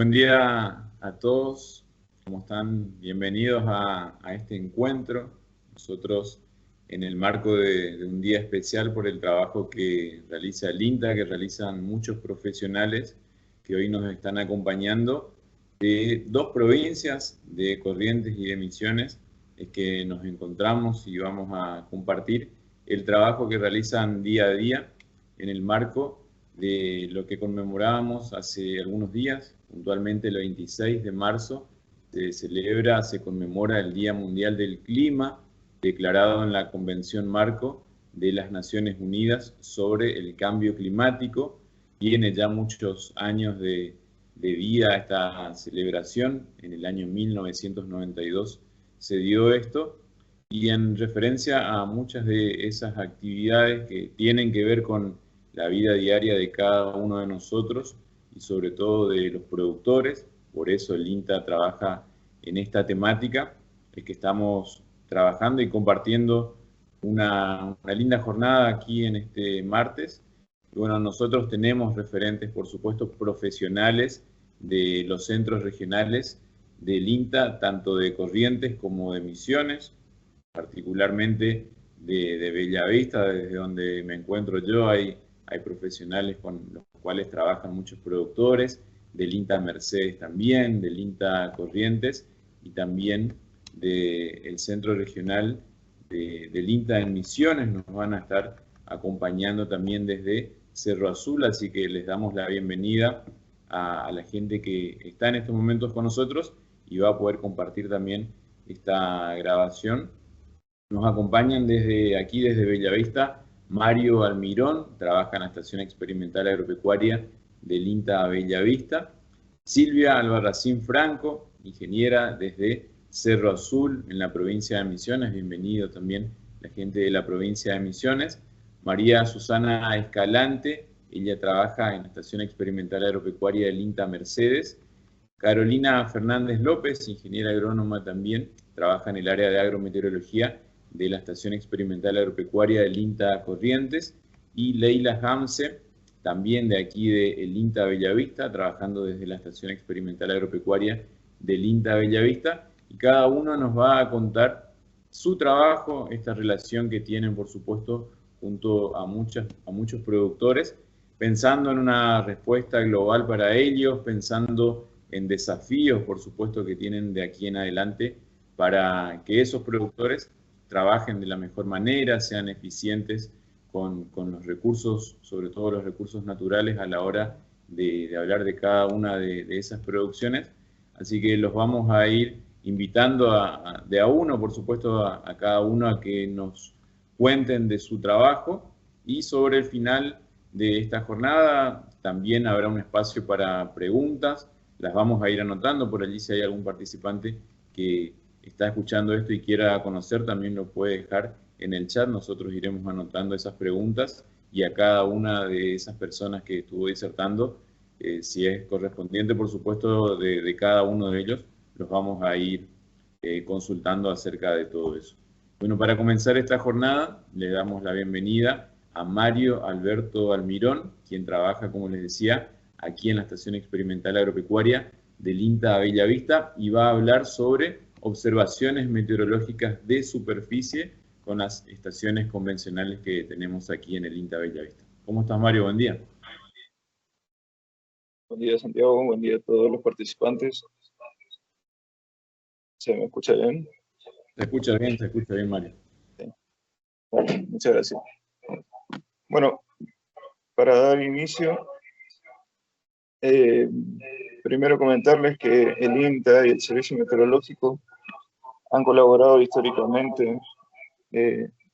Buen día a todos, ¿cómo están? Bienvenidos a este encuentro. Nosotros, en el marco de un día especial por el trabajo que realiza el INTA, que realizan muchos profesionales que hoy nos están acompañando de dos provincias, de Corrientes y de Misiones, es que nos encontramos y vamos a compartir el trabajo que realizan día a día en el marco de lo que conmemorábamos hace algunos días, puntualmente el 26 de marzo, se conmemora el Día Mundial del Clima, declarado en la Convención Marco de las Naciones Unidas sobre el Cambio Climático. Tiene ya muchos años de vida esta celebración. En el año 1992 se dio esto, y en referencia a muchas de esas actividades que tienen que ver con la vida diaria de cada uno de nosotros y sobre todo de los productores. Por eso el INTA trabaja en esta temática, es que estamos trabajando y compartiendo una linda jornada aquí en este martes. Y bueno, nosotros tenemos referentes, por supuesto, profesionales de los centros regionales del INTA, tanto de Corrientes como de Misiones, particularmente de Bellavista, desde donde me encuentro yo. Hay profesionales con los cuales trabajan muchos productores, del INTA Mercedes también, del INTA Corrientes y también del Centro Regional del INTA en Misiones. Nos van a estar acompañando también desde Cerro Azul, así que les damos la bienvenida a la gente que está en estos momentos con nosotros y va a poder compartir también esta grabación. Nos acompañan desde aquí, desde Bellavista, Mario Almirón, trabaja en la Estación Experimental Agropecuaria del INTA Bellavista. Silvia Albarracín Franco, ingeniera desde Cerro Azul, en la provincia de Misiones. Bienvenido también la gente de la provincia de Misiones. María Susana Escalante, ella trabaja en la Estación Experimental Agropecuaria del INTA Mercedes. Carolina Fernández López, ingeniera agrónoma también, trabaja en el área de agrometeorología de la Estación Experimental Agropecuaria del INTA Corrientes. Y Leila Hamse, también de aquí del INTA Bellavista, trabajando desde la Estación Experimental Agropecuaria del INTA Bellavista. Y cada uno nos va a contar su trabajo, esta relación que tienen, por supuesto, junto a muchos productores, pensando en una respuesta global para ellos, pensando en desafíos, por supuesto, que tienen de aquí en adelante para que esos productores trabajen de la mejor manera, sean eficientes con los recursos, sobre todo los recursos naturales, a la hora de hablar de cada una de esas producciones. Así que los vamos a ir invitando de a uno, por supuesto, a cada uno a que nos cuenten de su trabajo, y sobre el final de esta jornada también habrá un espacio para preguntas. Las vamos a ir anotando por allí. Si hay algún participante que está escuchando esto y quiera conocer, también lo puede dejar en el chat. Nosotros iremos anotando esas preguntas, y a cada una de esas personas que estuvo disertando, si es correspondiente, por supuesto, de cada uno de ellos, los vamos a ir consultando acerca de todo eso. Bueno, para comenzar esta jornada, le damos la bienvenida a Mario Alberto Almirón, quien trabaja, como les decía, aquí en la Estación Experimental Agropecuaria del INTA Bellavista, y va a hablar sobre observaciones meteorológicas de superficie con las estaciones convencionales que tenemos aquí en el INTA Bellavista. ¿Cómo estás, Mario? Buen día. Buen día, Santiago. Buen día a todos los participantes. ¿Se me escucha bien? Se escucha bien, Mario. Sí. Bueno, muchas gracias. Bueno, para dar inicio, primero comentarles que el INTA y el Servicio Meteorológico han colaborado históricamente,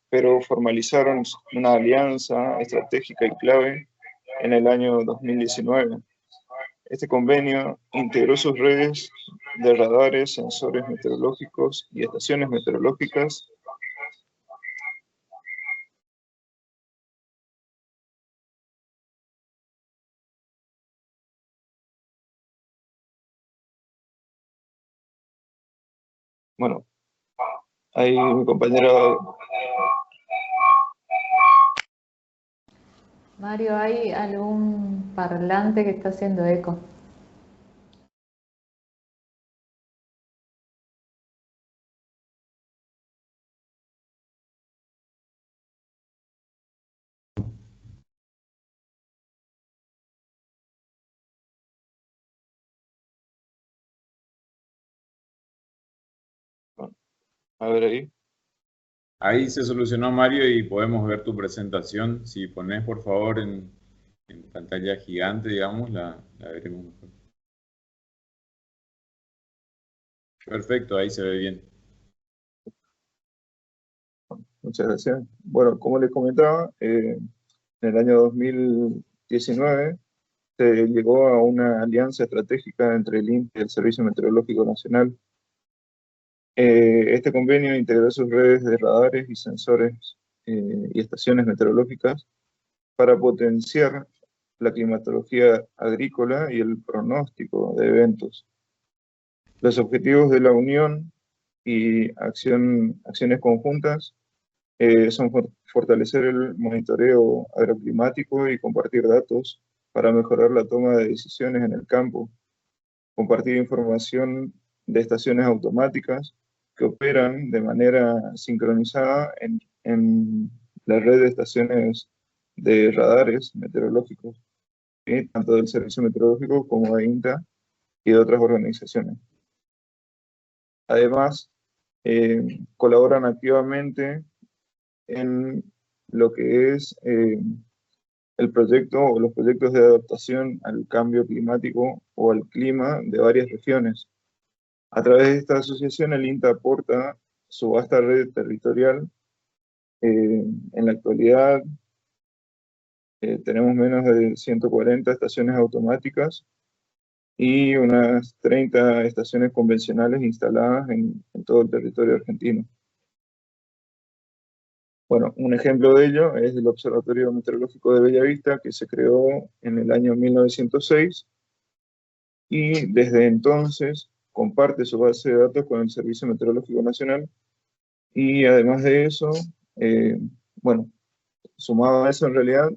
pero formalizaron una alianza estratégica y clave en el año 2019. Este convenio integró sus redes de radares, sensores meteorológicos y estaciones meteorológicas Bueno, ahí mi compañero. Mario, ¿hay algún parlante que está haciendo eco? A ver ahí. Ahí se solucionó, Mario, y podemos ver tu presentación. Si pones, por favor, en pantalla gigante, digamos, la veremos mejor. Perfecto, ahí se ve bien. Muchas gracias. Bueno, como les comentaba, en el año 2019 se llegó a una alianza estratégica entre el INPE y el Servicio Meteorológico Nacional. Este convenio integró sus redes de radares y sensores y estaciones meteorológicas para potenciar la climatología agrícola y el pronóstico de eventos. Los objetivos de la unión y acciones conjuntas son fortalecer el monitoreo agroclimático y compartir datos para mejorar la toma de decisiones en el campo, compartir información de estaciones automáticas que operan de manera sincronizada en la red de estaciones de radares meteorológicos, ¿sí? Tanto del Servicio Meteorológico como de INTA y de otras organizaciones. Además, colaboran activamente en lo que es el proyecto o los proyectos de adaptación al cambio climático o al clima de varias regiones. A través de esta asociación, el INTA aporta su vasta red territorial. En la actualidad, tenemos menos de 140 estaciones automáticas y unas 30 estaciones convencionales instaladas en todo el territorio argentino. Bueno, un ejemplo de ello es el Observatorio Meteorológico de Bellavista, que se creó en el año 1906 y desde entonces comparte su base de datos con el Servicio Meteorológico Nacional y además de eso, eh, bueno, sumado a eso en realidad,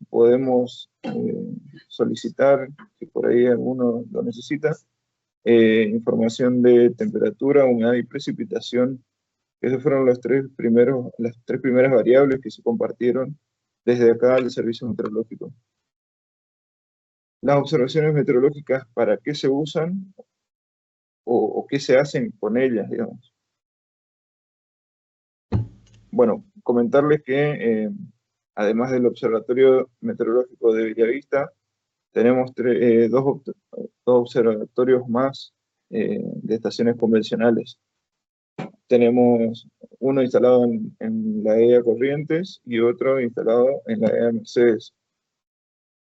podemos solicitar, si por ahí alguno lo necesita, información de temperatura, humedad y precipitación. Esos fueron las tres primeras variables que se compartieron desde acá al Servicio Meteorológico. Las observaciones meteorológicas, ¿para qué se usan o qué se hacen con ellas, digamos? Bueno, comentarles que además del Observatorio Meteorológico de Bellavista, tenemos dos observatorios más de estaciones convencionales. Tenemos uno instalado en la EA Corrientes y otro instalado en la EA Mercedes.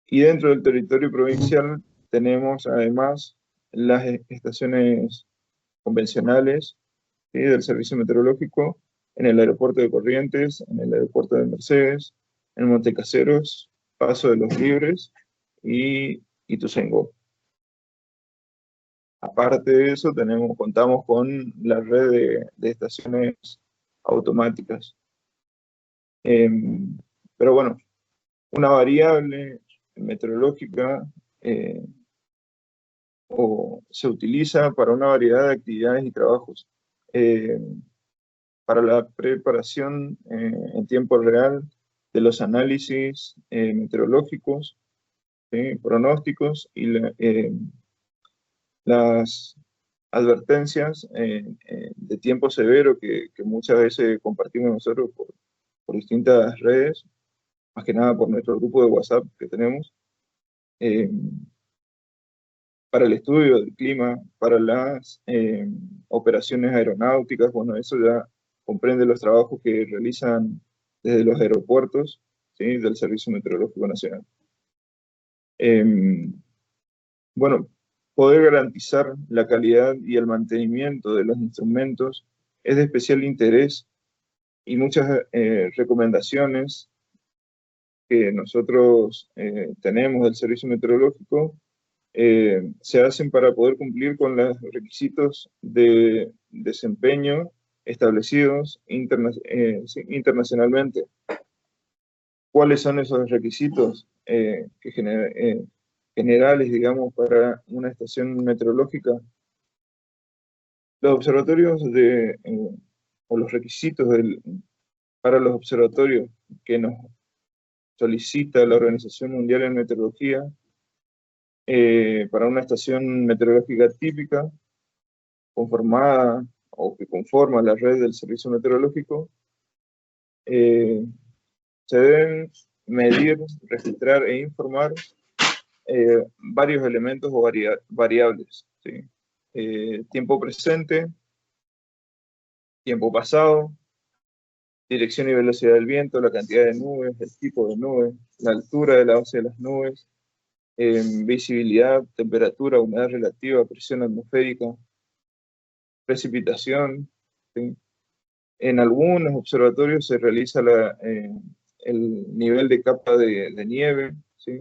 Y dentro del territorio provincial tenemos además las estaciones convencionales, ¿sí?, del Servicio Meteorológico en el aeropuerto de Corrientes, en el aeropuerto de Mercedes, en Montecaseros, Paso de los Libres y Ituzaingó. Aparte de eso, contamos con la red de estaciones automáticas. Pero bueno, una variable meteorológica se utiliza para una variedad de actividades y trabajos. Para la preparación en tiempo real de los análisis meteorológicos, ¿sí?, pronósticos y las advertencias de tiempo severo que muchas veces compartimos nosotros por distintas redes, más que nada por nuestro grupo de WhatsApp que tenemos, eh, para el estudio del clima, para las operaciones aeronáuticas. Bueno, eso ya comprende los trabajos que realizan desde los aeropuertos, ¿sí?, del Servicio Meteorológico Nacional. Bueno, poder garantizar la calidad y el mantenimiento de los instrumentos es de especial interés y muchas recomendaciones que nosotros tenemos del Servicio Meteorológico se hacen para poder cumplir con los requisitos de desempeño establecidos internacionalmente. ¿Cuáles son esos requisitos generales, digamos, para una estación meteorológica? Los observatorios o los requisitos para los observatorios que nos solicita la Organización Mundial de Meteorología para una estación meteorológica típica, conformada o que conforma la red del Servicio Meteorológico, se deben medir, registrar e informar varios elementos o variables, ¿sí? Tiempo presente, tiempo pasado, dirección y velocidad del viento, la cantidad de nubes, el tipo de nubes, la altura de la base de las nubes, visibilidad, temperatura, humedad relativa, presión atmosférica, precipitación, ¿sí? En algunos observatorios se realiza el nivel de capa de nieve, ¿sí?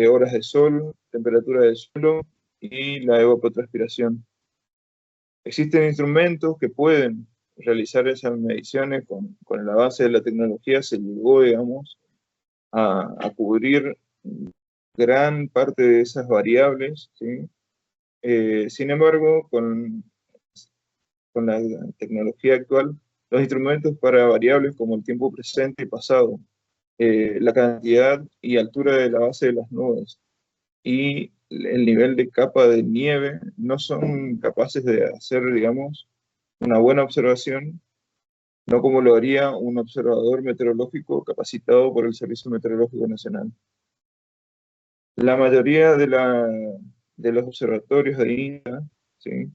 Horas de sol, temperatura del suelo y la evapotranspiración. Existen instrumentos que pueden realizar esas mediciones con el avance de la tecnología. Se llegó, digamos, a cubrir gran parte de esas variables, ¿sí? Sin embargo, con la tecnología actual, los instrumentos para variables como el tiempo presente y pasado, la cantidad y altura de la base de las nubes y el nivel de capa de nieve no son capaces de hacer, digamos, una buena observación, no como lo haría un observador meteorológico capacitado por el Servicio Meteorológico Nacional. La mayoría de los observatorios de INTA, ¿sí?,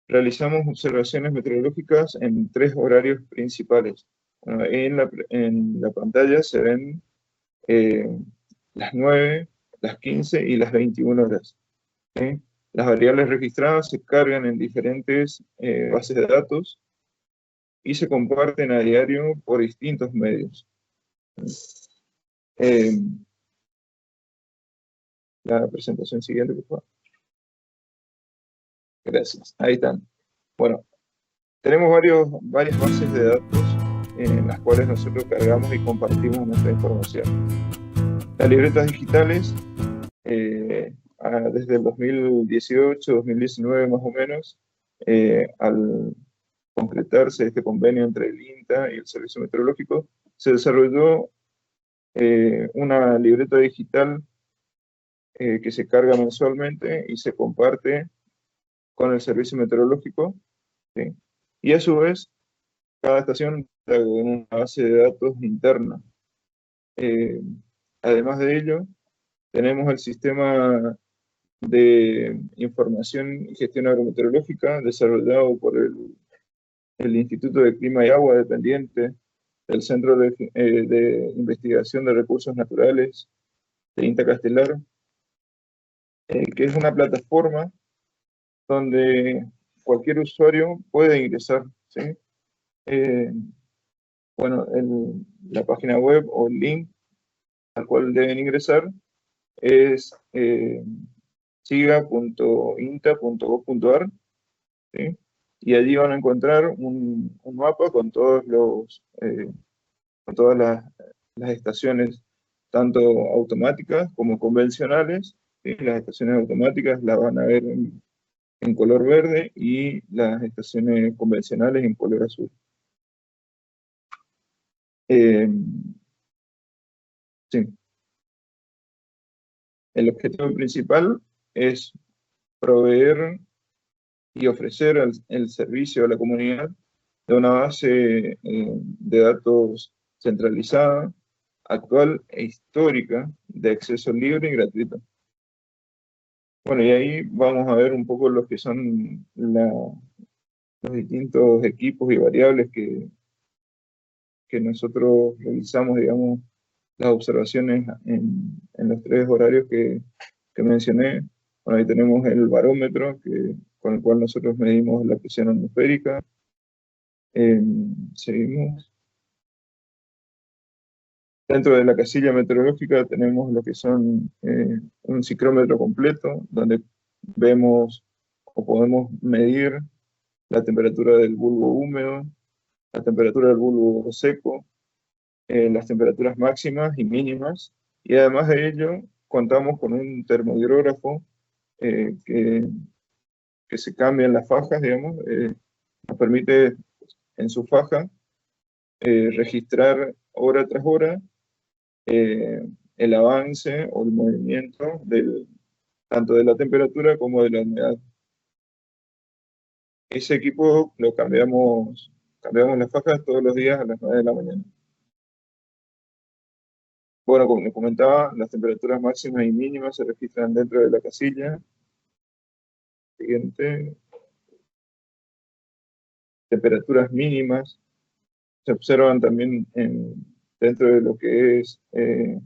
realizamos observaciones meteorológicas en 3 horarios principales. En la pantalla se ven las 9, las 15 y las 21 horas, ¿sí? Las variables registradas se cargan en diferentes bases de datos y se comparten a diario por distintos medios. La presentación siguiente, por favor. Gracias, ahí están. Bueno, tenemos varias bases de datos en las cuales nosotros cargamos y compartimos nuestra información. Las libretas digitales, desde el 2018, 2019 más o menos, al concretarse este convenio entre el INTA y el Servicio Meteorológico, se desarrolló una libreta digital que se carga mensualmente y se comparte con el Servicio Meteorológico, ¿sí? Y a su vez, cada estación cuenta con una base de datos interna. Además de ello, tenemos el sistema de información y gestión agrometeorológica desarrollado por el Instituto de Clima y Agua dependiente del Centro de Investigación de Recursos Naturales de INTA Castelar, que es una plataforma donde cualquier usuario puede ingresar, ¿sí? Bueno, la página web o el link al cual deben ingresar es siga.inta.gov.ar, ¿sí? Y allí van a encontrar un mapa con con todas las estaciones, tanto automáticas como convencionales, ¿sí? Las estaciones automáticas las van a ver en color verde y las estaciones convencionales en color azul. Sí. El objetivo principal es proveer y ofrecer el servicio a la comunidad de una base de datos centralizada, actual e histórica, de acceso libre y gratuito. Bueno, y ahí vamos a ver un poco lo que son los distintos equipos y variables que nosotros realizamos, digamos, las observaciones en los 3 horarios que mencioné. Bueno, ahí tenemos el barómetro con el cual nosotros medimos la presión atmosférica. Seguimos. Dentro de la casilla meteorológica tenemos lo que son un ciclómetro completo, donde vemos o podemos medir la temperatura del bulbo húmedo, la temperatura del bulbo seco, las temperaturas máximas y mínimas, y además de ello contamos con un termohidrógrafo que se cambia en las fajas, digamos, nos permite en su faja registrar hora tras hora el avance o el movimiento tanto de la temperatura como de la humedad. Ese equipo lo cambiamos las fajas todos los días a las 9 de la mañana. Bueno, como les comentaba, las temperaturas máximas y mínimas se registran dentro de la casilla. Siguiente. Temperaturas mínimas se observan también dentro de lo que es el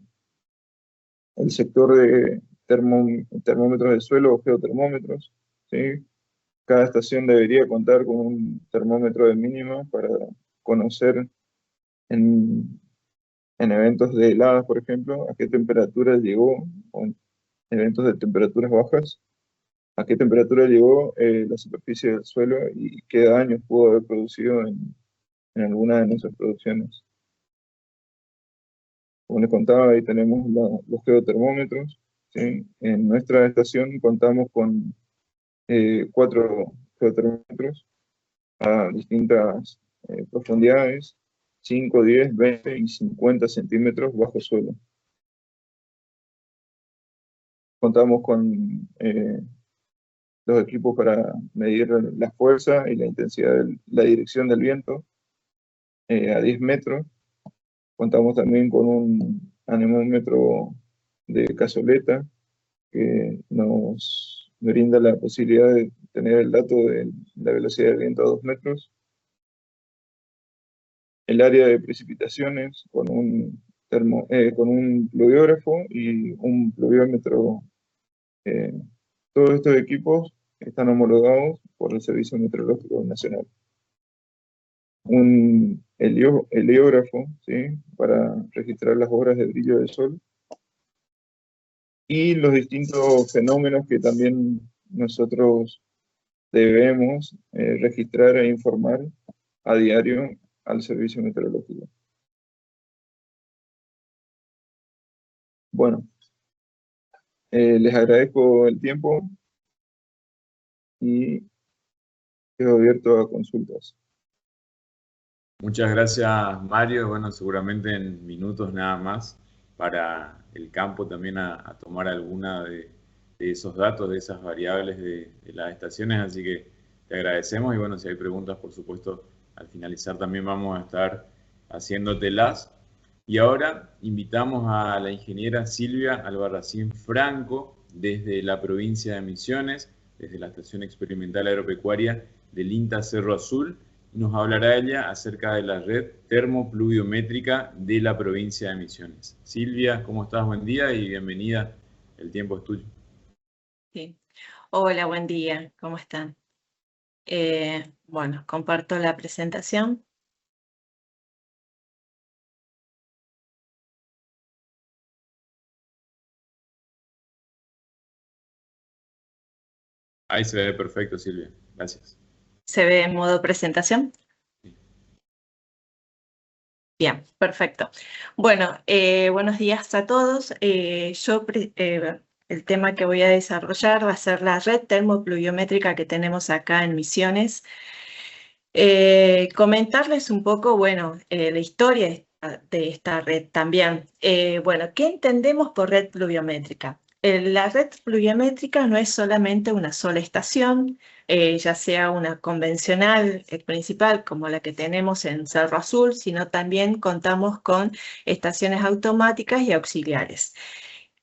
sector de termómetros de suelo o geotermómetros, ¿sí? Cada estación debería contar con un termómetro de mínima para conocer en eventos de heladas, por ejemplo, a qué temperatura llegó, o en eventos de temperaturas bajas, a qué temperatura llegó la superficie del suelo y qué daños pudo haber producido en alguna de nuestras producciones. Como les contaba, ahí tenemos los geotermómetros, ¿sí? En nuestra estación contamos con 4 geotermómetros a distintas profundidades, 5, 10, 20 y 50 centímetros bajo suelo. Contamos con los equipos para medir la fuerza y la intensidad, la dirección del viento a 10 metros. Contamos también con un anemómetro de cazoleta que nos brinda la posibilidad de tener el dato de la velocidad del viento a 2 metros. El área de precipitaciones con con un pluviógrafo y un pluviómetro. Todos estos equipos están homologados por el Servicio Meteorológico Nacional. Un heliógrafo, ¿sí? Para registrar las horas de brillo del sol y los distintos fenómenos que también nosotros debemos registrar e informar a diario al Servicio Meteorológico. Bueno, les agradezco el tiempo y quedo abierto a consultas. Muchas gracias, Mario. Bueno, seguramente en minutos nada más para el campo también a tomar alguna de esos datos, de esas variables de las estaciones. Así que te agradecemos y bueno, si hay preguntas, por supuesto, al finalizar también vamos a estar haciéndotelas. Y ahora invitamos a la ingeniera Silvia Albarracín Franco desde la provincia de Misiones, desde la Estación Experimental Agropecuaria del INTA Cerro Azul. Nos hablará ella acerca de la red termopluviométrica de la provincia de Misiones. Silvia, ¿cómo estás? Buen día y bienvenida. El tiempo es tuyo. Sí. Hola, buen día. ¿Cómo están? Bueno, comparto la presentación. Ahí se ve perfecto, Silvia. Gracias. ¿Se ve en modo presentación? Sí. Bien, perfecto. Bueno, buenos días a todos. El tema que voy a desarrollar va a ser la red termopluviométrica que tenemos acá en Misiones. Comentarles un poco, bueno, la historia de esta red también. Bueno, ¿qué entendemos por red pluviométrica? La red pluviométrica no es solamente una sola estación, ya sea una convencional principal como la que tenemos en Cerro Azul, sino también contamos con estaciones automáticas y auxiliares,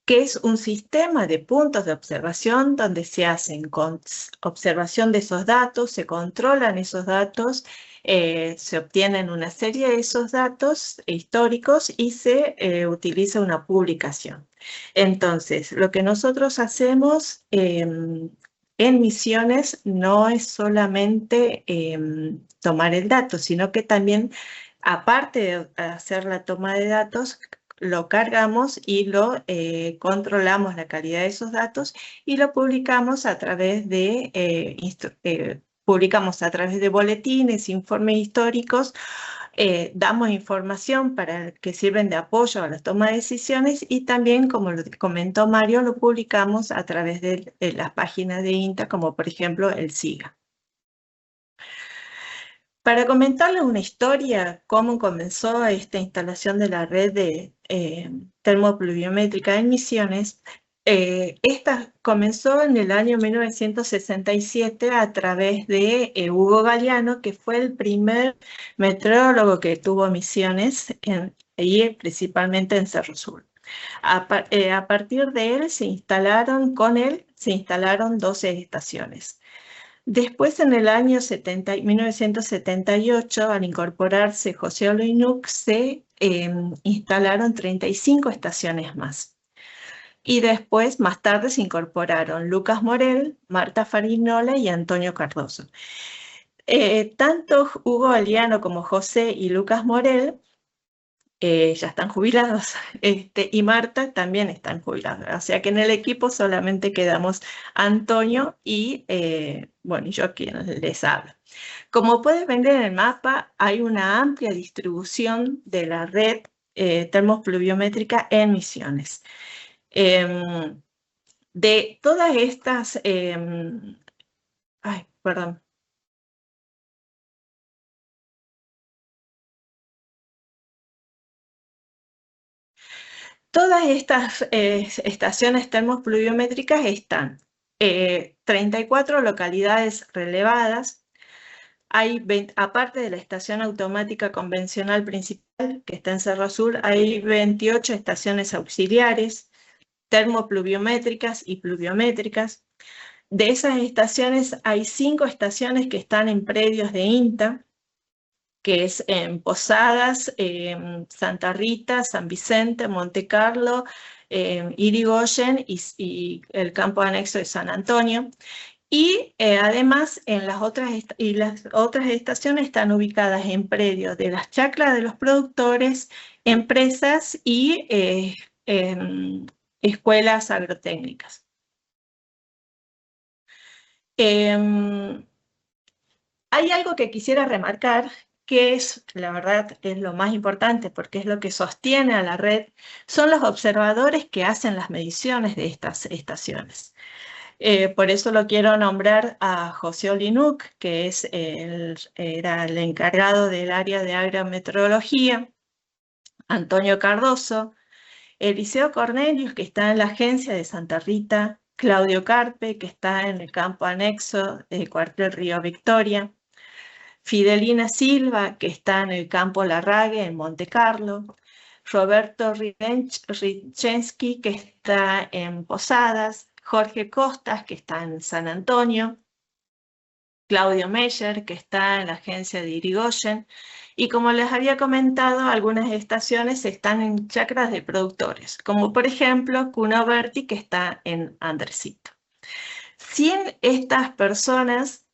que es un sistema de puntos de observación donde se hacen con observación de esos datos, se controlan esos datos, se obtienen una serie de esos datos históricos y se utiliza una publicación. Entonces, lo que nosotros hacemos en Misiones no es solamente tomar el dato, sino que también, aparte de hacer la toma de datos, lo cargamos y lo controlamos la calidad de esos datos y lo publicamos a través de boletines, informes históricos. Damos información que sirven de apoyo a la toma de decisiones y también, como lo comentó Mario, lo publicamos a través de las páginas de INTA, como por ejemplo el SIGA. Para comentarles una historia, cómo comenzó esta instalación de la red de termopluviométrica en Misiones, Esta comenzó en el año 1967 a través de Hugo Galiano, que fue el primer meteorólogo que tuvo misiones y principalmente en Cerro Sur. A partir de él se instalaron 12 estaciones. Después, en el año 1978, al incorporarse José Olinouk, se instalaron 35 estaciones más. Y después, más tarde, se incorporaron Lucas Morel, Marta Farinola y Antonio Cardoso. Tanto Hugo Galiano como José y Lucas Morel ya están jubilados, y Marta también están jubilados. O sea que en el equipo solamente quedamos Antonio y, bueno, yo quien les hablo. Como puedes ver en el mapa, hay una amplia distribución de la red termopluviométrica en Misiones. De todas estas, perdón. Todas estas estaciones termopluviométricas están 34 localidades relevadas. Hay aparte de la estación automática convencional principal, que está en Cerro Sur, hay 28 estaciones auxiliares, termopluviométricas y pluviométricas. De esas estaciones hay 5 estaciones que están en predios de INTA, que es en Posadas, Santa Rita, San Vicente, Monte Carlo, Irigoyen y el campo anexo de San Antonio. Y además las otras estaciones están ubicadas en predios de las chacras de los productores, empresas y escuelas agrotécnicas. Hay algo que quisiera remarcar, que es, la verdad, es lo más importante porque es lo que sostiene a la red, son los observadores que hacen las mediciones de estas estaciones. Por eso lo quiero nombrar a José Olinouk, que era el encargado del área de agrometeorología, Antonio Cardoso, Eliseo Cornelius, que está en la agencia de Santa Rita, Claudio Carpe, que está en el campo anexo del cuartel Río Victoria, Fidelina Silva, que está en el campo Larrague, en Monte Carlo, Roberto Richensky, que está en Posadas, Jorge Costas, que está en San Antonio, Claudio Meyer, que está en la agencia de Irigoyen, y como les había comentado, algunas estaciones están en chacras de productores, como por ejemplo Cuno Berti, que está en Andresito. Sin estas personas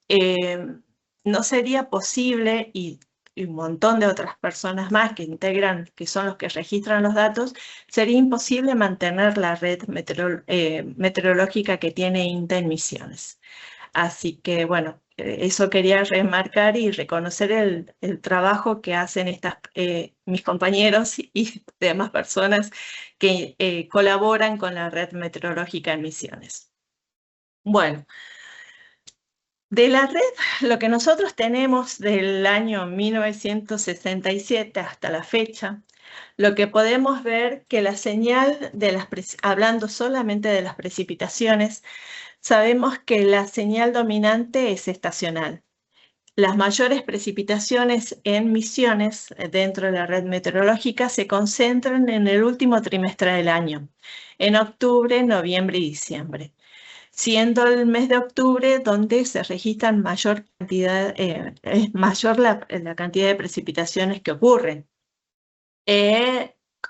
no sería posible, y un montón de otras personas más que integran, que son los que registran los datos, sería imposible mantener la red meteorológica que tiene INTA en Misiones. Así que, bueno, eso quería remarcar y reconocer el trabajo que hacen mis compañeros y demás personas que colaboran con la red meteorológica en Misiones. Bueno, de la red, lo que nosotros tenemos del año 1967 hasta la fecha, lo que podemos ver que la señal hablando solamente de las precipitaciones, sabemos que la señal dominante es estacional. Las mayores precipitaciones en Misiones dentro de la red meteorológica se concentran en el último trimestre del año, en octubre, noviembre y diciembre, siendo el mes de octubre donde se registran mayor cantidad, es mayor la cantidad de precipitaciones que ocurren.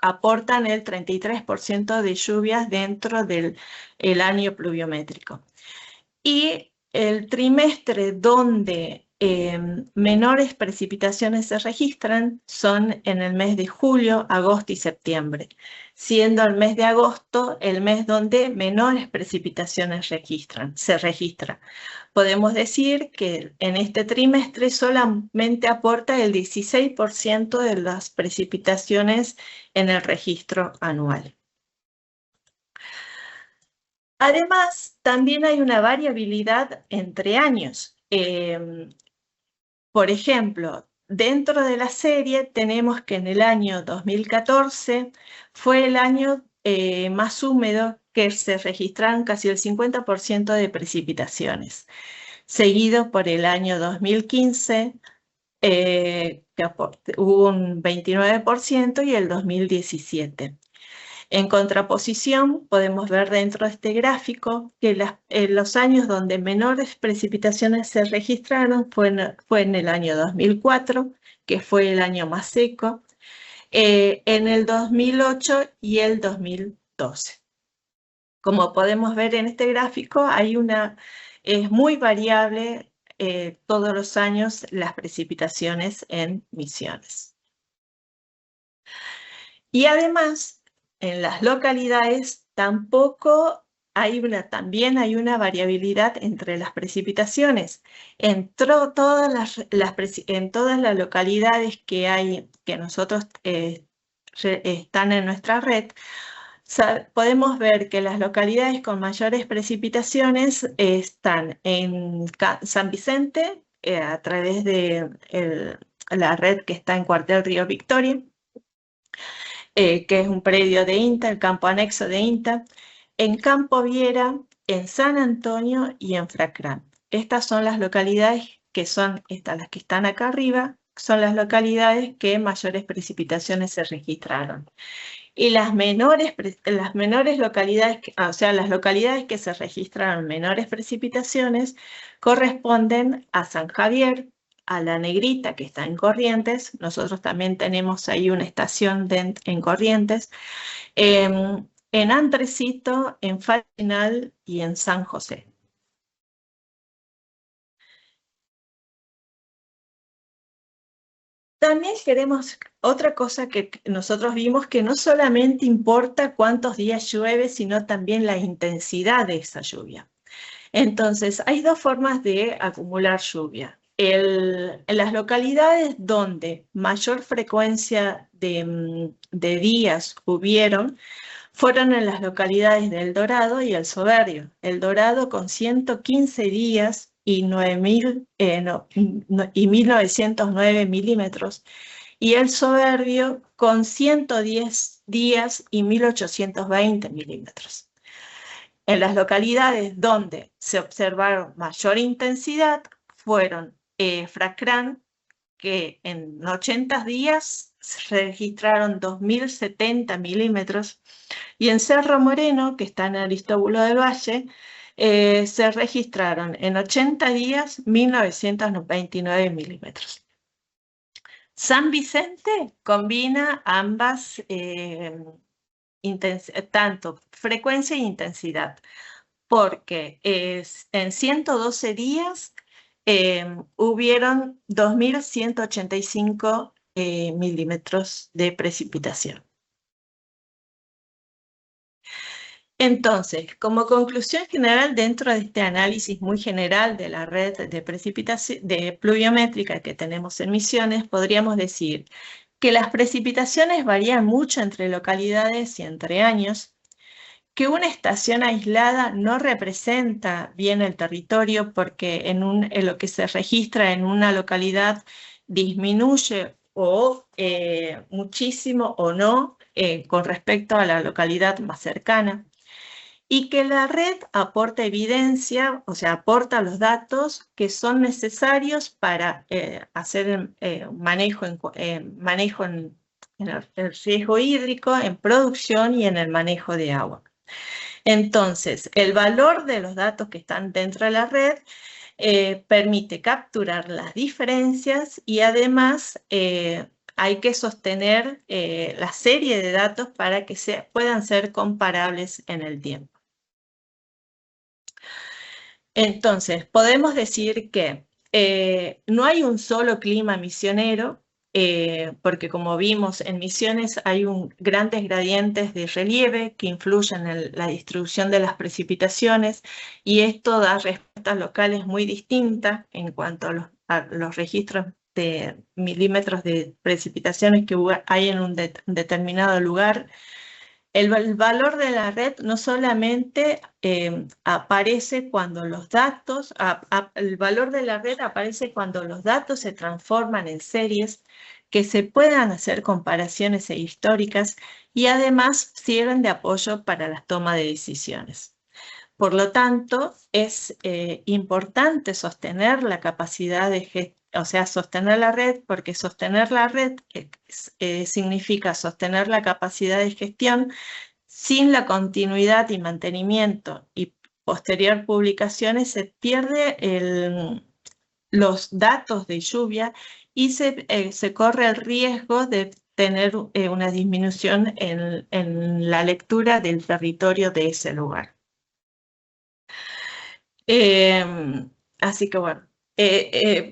Aportan el 33% de lluvias dentro del año pluviométrico. Y el trimestre donde menores precipitaciones se registran son en el mes de julio, agosto y septiembre, siendo el mes de agosto el mes donde menores precipitaciones se registran. Podemos decir que en este trimestre solamente aporta el 16% de las precipitaciones en el registro anual. Además, también hay una variabilidad entre años. Por ejemplo, dentro de la serie tenemos que en el año 2014 fue el año más húmedo que se registraron casi el 50% de precipitaciones, seguido por el año 2015, que hubo un 29%, y el 2017. En contraposición, podemos ver dentro de este gráfico que los años donde menores precipitaciones se registraron fue en el año 2004, que fue el año más seco, en el 2008 y el 2012. Como podemos ver en este gráfico, es muy variable todos los años las precipitaciones en Misiones. Y además, en las localidades también hay una variabilidad entre las precipitaciones. En todas las localidades que nosotros están en nuestra red, podemos ver que las localidades con mayores precipitaciones están en San Vicente, a través de la red que está en Cuartel Río Victoria, que es un predio de INTA, el campo anexo de INTA, en Campo Viera, en San Antonio y en Fracrán. Estas son las localidades las que están acá arriba, son las localidades que mayores precipitaciones se registraron. Y las menores localidades, las localidades que se registraron menores precipitaciones, corresponden a San Javier, a La Negrita, que está en Corrientes. Nosotros también tenemos ahí una estación en Corrientes, en Andresito, en Falcinal y en San José. También otra cosa que nosotros vimos, que no solamente importa cuántos días llueve, sino también la intensidad de esa lluvia. Entonces, hay dos formas de acumular lluvia. En las localidades donde mayor frecuencia de días fueron en las localidades de El Dorado y El Soberbio. El Dorado con 115 días y 1909 milímetros, y El Soberbio con 110 días y 1820 milímetros. En las localidades donde se observaron mayor intensidad fueron Fracrán, que en 80 días se registraron 2070 milímetros, y en Cerro Moreno, que está en Aristóbulo del Valle, se registraron en 80 días 1929 milímetros. San Vicente combina ambas, tanto frecuencia e intensidad, porque en 112 días hubieron 2.185 milímetros de precipitación. Entonces, como conclusión general, dentro de este análisis muy general de la red de pluviométrica que tenemos en Misiones, podríamos decir que las precipitaciones varían mucho entre localidades y entre años, que una estación aislada no representa bien el territorio, porque en lo que se registra en una localidad disminuye muchísimo o no con respecto a la localidad más cercana, y que la red aporta evidencia, o sea, aporta los datos que son necesarios para hacer manejo en el riesgo hídrico, en producción y en el manejo de agua. Entonces, el valor de los datos que están dentro de la red permite capturar las diferencias, y además hay que sostener la serie de datos para que puedan ser comparables en el tiempo. Entonces, podemos decir que no hay un solo clima misionero, porque como vimos en Misiones hay grandes gradientes de relieve que influyen en la distribución de las precipitaciones, y esto da respuestas locales muy distintas en cuanto a los registros de milímetros de precipitaciones que hay en un determinado lugar. El valor de la red no solamente aparece cuando los datos, el valor de la red aparece cuando los datos se transforman en series, que se puedan hacer comparaciones históricas, y además sirven de apoyo para la toma de decisiones. Por lo tanto, es importante sostener la capacidad de gestión, o sea, sostener la red, porque sostener la red significa sostener la capacidad de gestión. Sin la continuidad y mantenimiento y posterior publicaciones se pierde los datos de lluvia y se corre el riesgo de tener una disminución en la lectura del territorio de ese lugar. Así que bueno,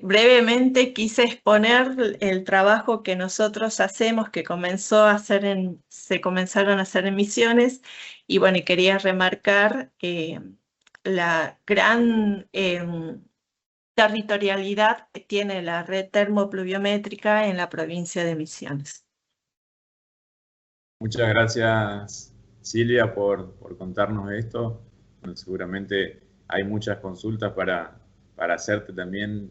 brevemente quise exponer el trabajo que nosotros hacemos, que se comenzaron a hacer en Misiones, y bueno, y quería remarcar la gran territorialidad que tiene la red termopluviométrica en la provincia de Misiones. Muchas gracias, Silvia, por contarnos esto. Bueno, seguramente hay muchas consultas para hacerte también,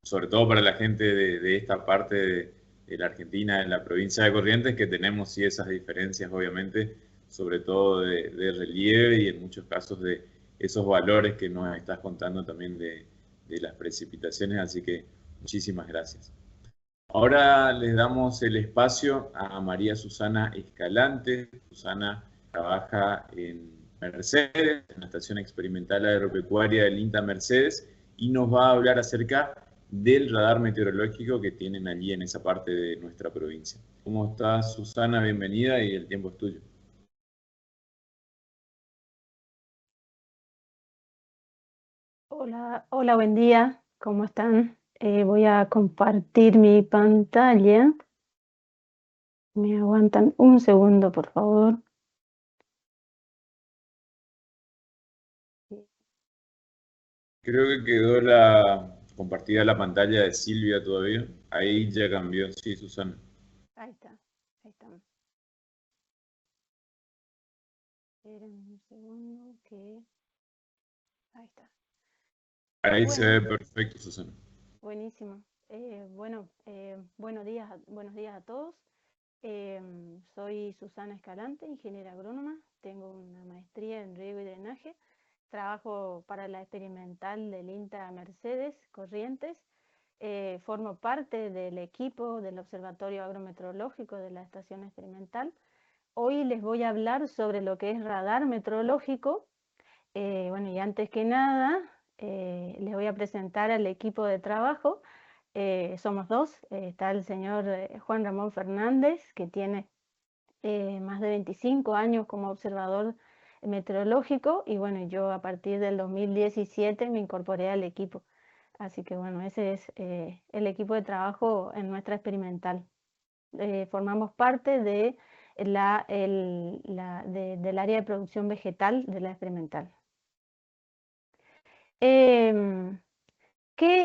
sobre todo para la gente de esta parte de la Argentina, en la provincia de Corrientes, que tenemos sí esas diferencias, obviamente, sobre todo de relieve y en muchos casos de esos valores que nos estás contando también de las precipitaciones, así que muchísimas gracias. Ahora les damos el espacio a María Susana Escalante. Susana trabaja en Mercedes, en la Estación Experimental Agropecuaria del INTA Mercedes, y nos va a hablar acerca del radar meteorológico que tienen allí en esa parte de nuestra provincia. ¿Cómo estás, Susana? Bienvenida y el tiempo es tuyo. Hola, hola, buen día. ¿Cómo están? Voy a compartir mi pantalla. ¿Me aguantan un segundo, por favor? Creo que quedó compartida la pantalla de Silvia todavía. Ahí ya cambió, sí, Susana. Ahí está, ahí está. Esperen un segundo que... Ahí está. Ahí Bueno, se ve perfecto, Susana. buenísimo. Buenos días a todos. Soy Susana Escalante, ingeniera agrónoma. Tengo una maestría en riego y drenaje. Trabajo para la experimental del INTA Mercedes Corrientes. Formo parte del equipo del Observatorio Agrometeorológico de la Estación Experimental. Hoy les voy a hablar sobre lo que es radar meteorológico. Bueno, y antes que nada, les voy a presentar al equipo de trabajo. Somos dos. Está el señor Juan Ramón Fernández, que tiene más de 25 años como observador meteorológico, y bueno, yo a partir del 2017 me incorporé al equipo. Así que bueno, ese es el equipo de trabajo en nuestra experimental. Formamos parte de del área de producción vegetal de la experimental. ¿Qué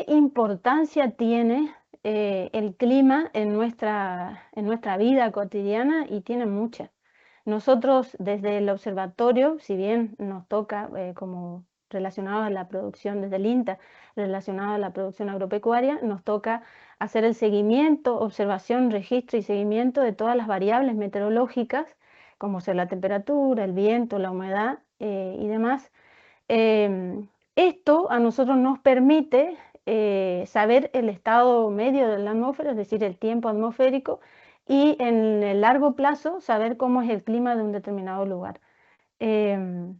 importancia tiene el clima en nuestra vida cotidiana? Y tiene mucha. Nosotros desde el observatorio, si bien nos toca como relacionado a la producción desde el INTA, relacionado a la producción agropecuaria, nos toca hacer el seguimiento, observación, registro y seguimiento de todas las variables meteorológicas, como ser la temperatura, el viento, la humedad y demás. Esto a nosotros nos permite saber el estado medio de la atmósfera, es decir, el tiempo atmosférico, y en el largo plazo saber cómo es el clima de un determinado lugar. Desde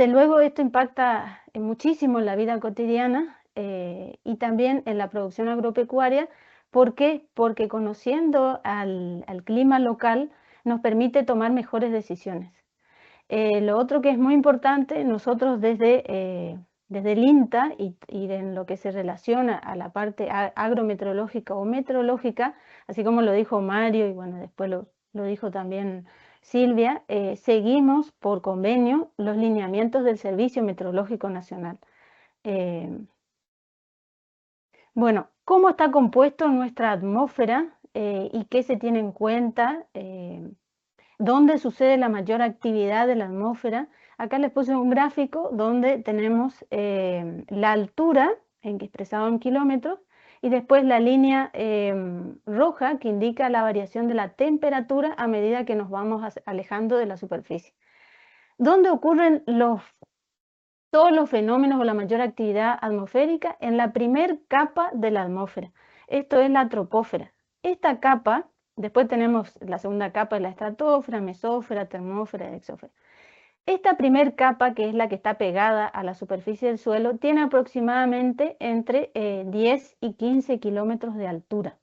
luego esto impacta muchísimo en la vida cotidiana y también en la producción agropecuaria. ¿Por qué? Porque conociendo al clima local nos permite tomar mejores decisiones. Lo otro que es muy importante, nosotros desde el INTA y en lo que se relaciona a la parte agrometeorológica o meteorológica, así como lo dijo Mario y bueno, después lo dijo también Silvia, seguimos por convenio los lineamientos del Servicio Meteorológico Nacional. Bueno, ¿cómo está compuesto nuestra atmósfera y qué se tiene en cuenta? ¿Dónde sucede la mayor actividad de la atmósfera? Acá les puse un gráfico donde tenemos la altura, expresado en kilómetros, y después la línea roja que indica la variación de la temperatura a medida que nos vamos alejando de la superficie. ¿Dónde ocurren todos los fenómenos o la mayor actividad atmosférica? En la primer capa de la atmósfera. Esto es la troposfera. Esta capa, después tenemos la segunda capa de la estratosfera, mesósfera, termósfera, exósfera. Esta primer capa, que es la que está pegada a la superficie del suelo, tiene aproximadamente entre 10 y 15 kilómetros de altura.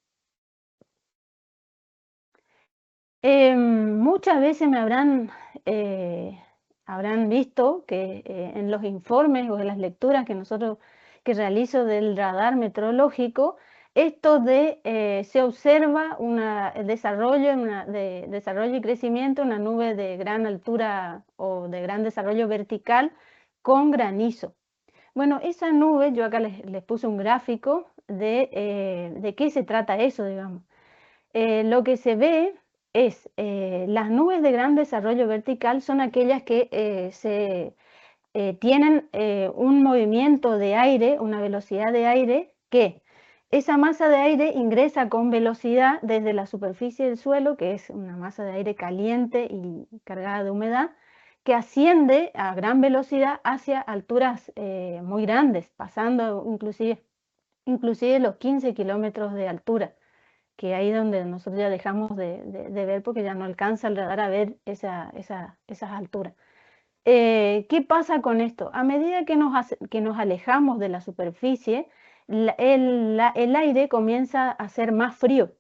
Muchas veces me habrán visto que en los informes o en las lecturas que realizo del radar meteorológico, esto de se observa el desarrollo y crecimiento, una nube de gran altura o de gran desarrollo vertical con granizo. Bueno, esa nube, yo acá les puse un gráfico de qué se trata eso, digamos. Lo que se ve es las nubes de gran desarrollo vertical son aquellas que tienen un movimiento de aire, una velocidad de aire, que esa masa de aire ingresa con velocidad desde la superficie del suelo, que es una masa de aire caliente y cargada de humedad, que asciende a gran velocidad hacia alturas muy grandes, pasando inclusive los 15 kilómetros de altura, que ahí es donde nosotros ya dejamos de ver porque ya no alcanza el radar a ver esas alturas. ¿Qué pasa con esto? A medida que nos alejamos de la superficie, el aire comienza a ser más frío.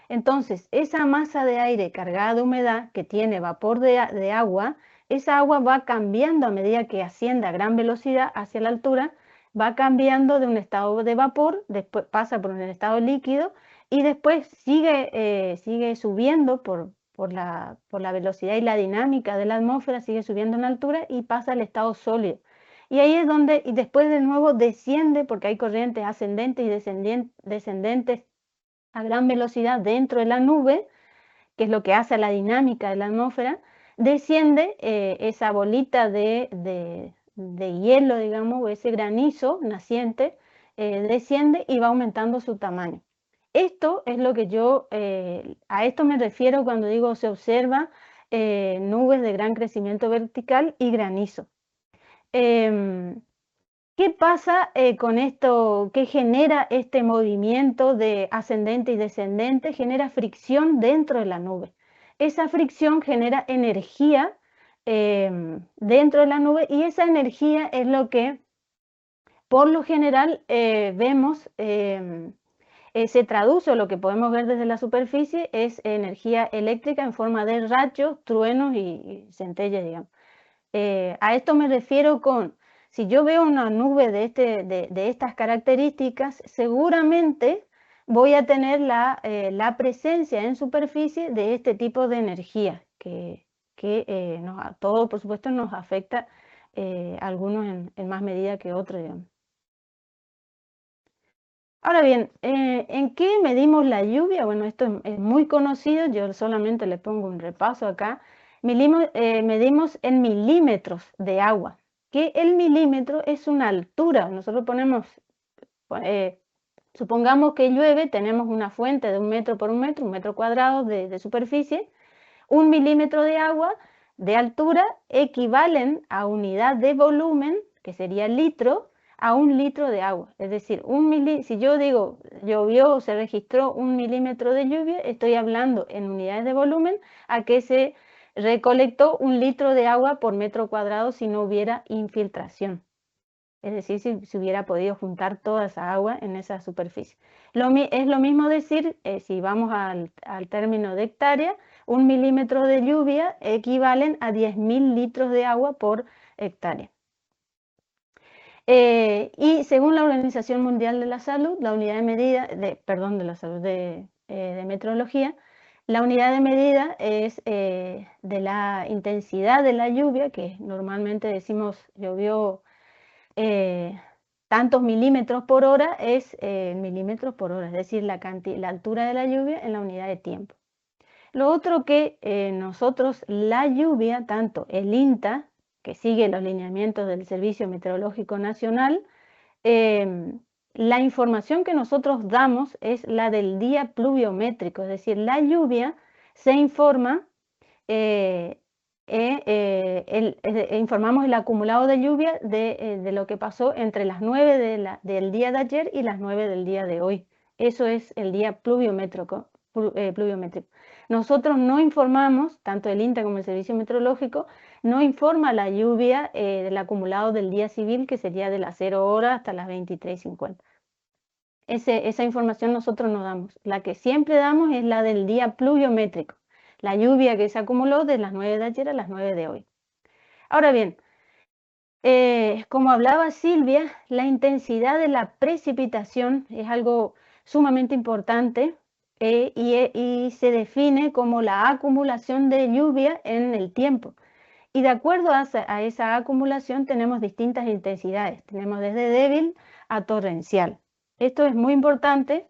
Entonces, esa masa de aire cargada de humedad que tiene vapor de agua, esa agua va cambiando a medida que asciende a gran velocidad hacia la altura, va cambiando de un estado de vapor, después pasa por un estado líquido y después sigue subiendo por la velocidad y la dinámica de la atmósfera, sigue subiendo en altura y pasa al estado sólido. Y ahí es donde, y después de nuevo desciende, porque hay corrientes ascendentes y descendentes a gran velocidad dentro de la nube, que es lo que hace a la dinámica de la atmósfera, desciende esa bolita de hielo, digamos, o ese granizo naciente, desciende y va aumentando su tamaño. Esto es lo que a esto me refiero cuando digo se observa nubes de gran crecimiento vertical y granizo. ¿Qué pasa con esto? ¿Qué genera este movimiento de ascendente y descendente? Genera fricción dentro de la nube. Esa fricción genera energía dentro de la nube y esa energía es lo que por lo general vemos, se traduce, o lo que podemos ver desde la superficie es energía eléctrica en forma de rayos, truenos y centellas, digamos. A esto me refiero con, si yo veo una nube de estas características, seguramente voy a tener la presencia en superficie de este tipo de energía, que a todos, por supuesto, nos afecta, algunos en más medida que otros, digamos. Ahora bien, ¿en qué medimos la lluvia? Bueno, esto es muy conocido, yo solamente le pongo un repaso acá. Medimos en milímetros de agua, que el milímetro es una altura. Nosotros supongamos que llueve, tenemos una fuente de 1 metro por 1 metro, 1 metro cuadrado de superficie. 1 milímetro de agua de altura equivalen a unidad de volumen, que sería litro, a 1 litro de agua. Es decir, si yo digo llovió o se registró 1 milímetro de lluvia, estoy hablando en unidades de volumen a que se recolectó 1 litro de agua por metro cuadrado si no hubiera infiltración. Es decir, si hubiera podido juntar toda esa agua en esa superficie. Es lo mismo decir, si vamos al término de hectárea, 1 milímetro de lluvia equivalen a 10.000 litros de agua por hectárea. Y según la Organización Mundial de la Salud, la unidad de medida, de meteorología, la unidad de medida es de la intensidad de la lluvia, que normalmente decimos llovió tantos milímetros por hora, es milímetros por hora, es decir, la altura de la lluvia en la unidad de tiempo. Lo otro que nosotros, la lluvia, tanto el INTA, que sigue los lineamientos del Servicio Meteorológico Nacional, la información que nosotros damos es la del día pluviométrico, es decir, la lluvia se informa, informamos el acumulado de lluvia de lo que pasó entre las 9 del día de ayer y las 9 del día de hoy. Eso es el día pluviométrico. Nosotros no informamos, tanto el INTA como el Servicio Meteorológico, no informa la lluvia del acumulado del día civil, que sería de las 0 horas hasta las 23:50. Esa información nosotros no damos. La que siempre damos es la del día pluviométrico, la lluvia que se acumuló de las 9 de ayer a las 9 de hoy. Ahora bien, como hablaba Silvia, la intensidad de la precipitación es algo sumamente importante y se define como la acumulación de lluvia en el tiempo. Y de acuerdo a esa acumulación tenemos distintas intensidades. Tenemos desde débil a torrencial. Esto es muy importante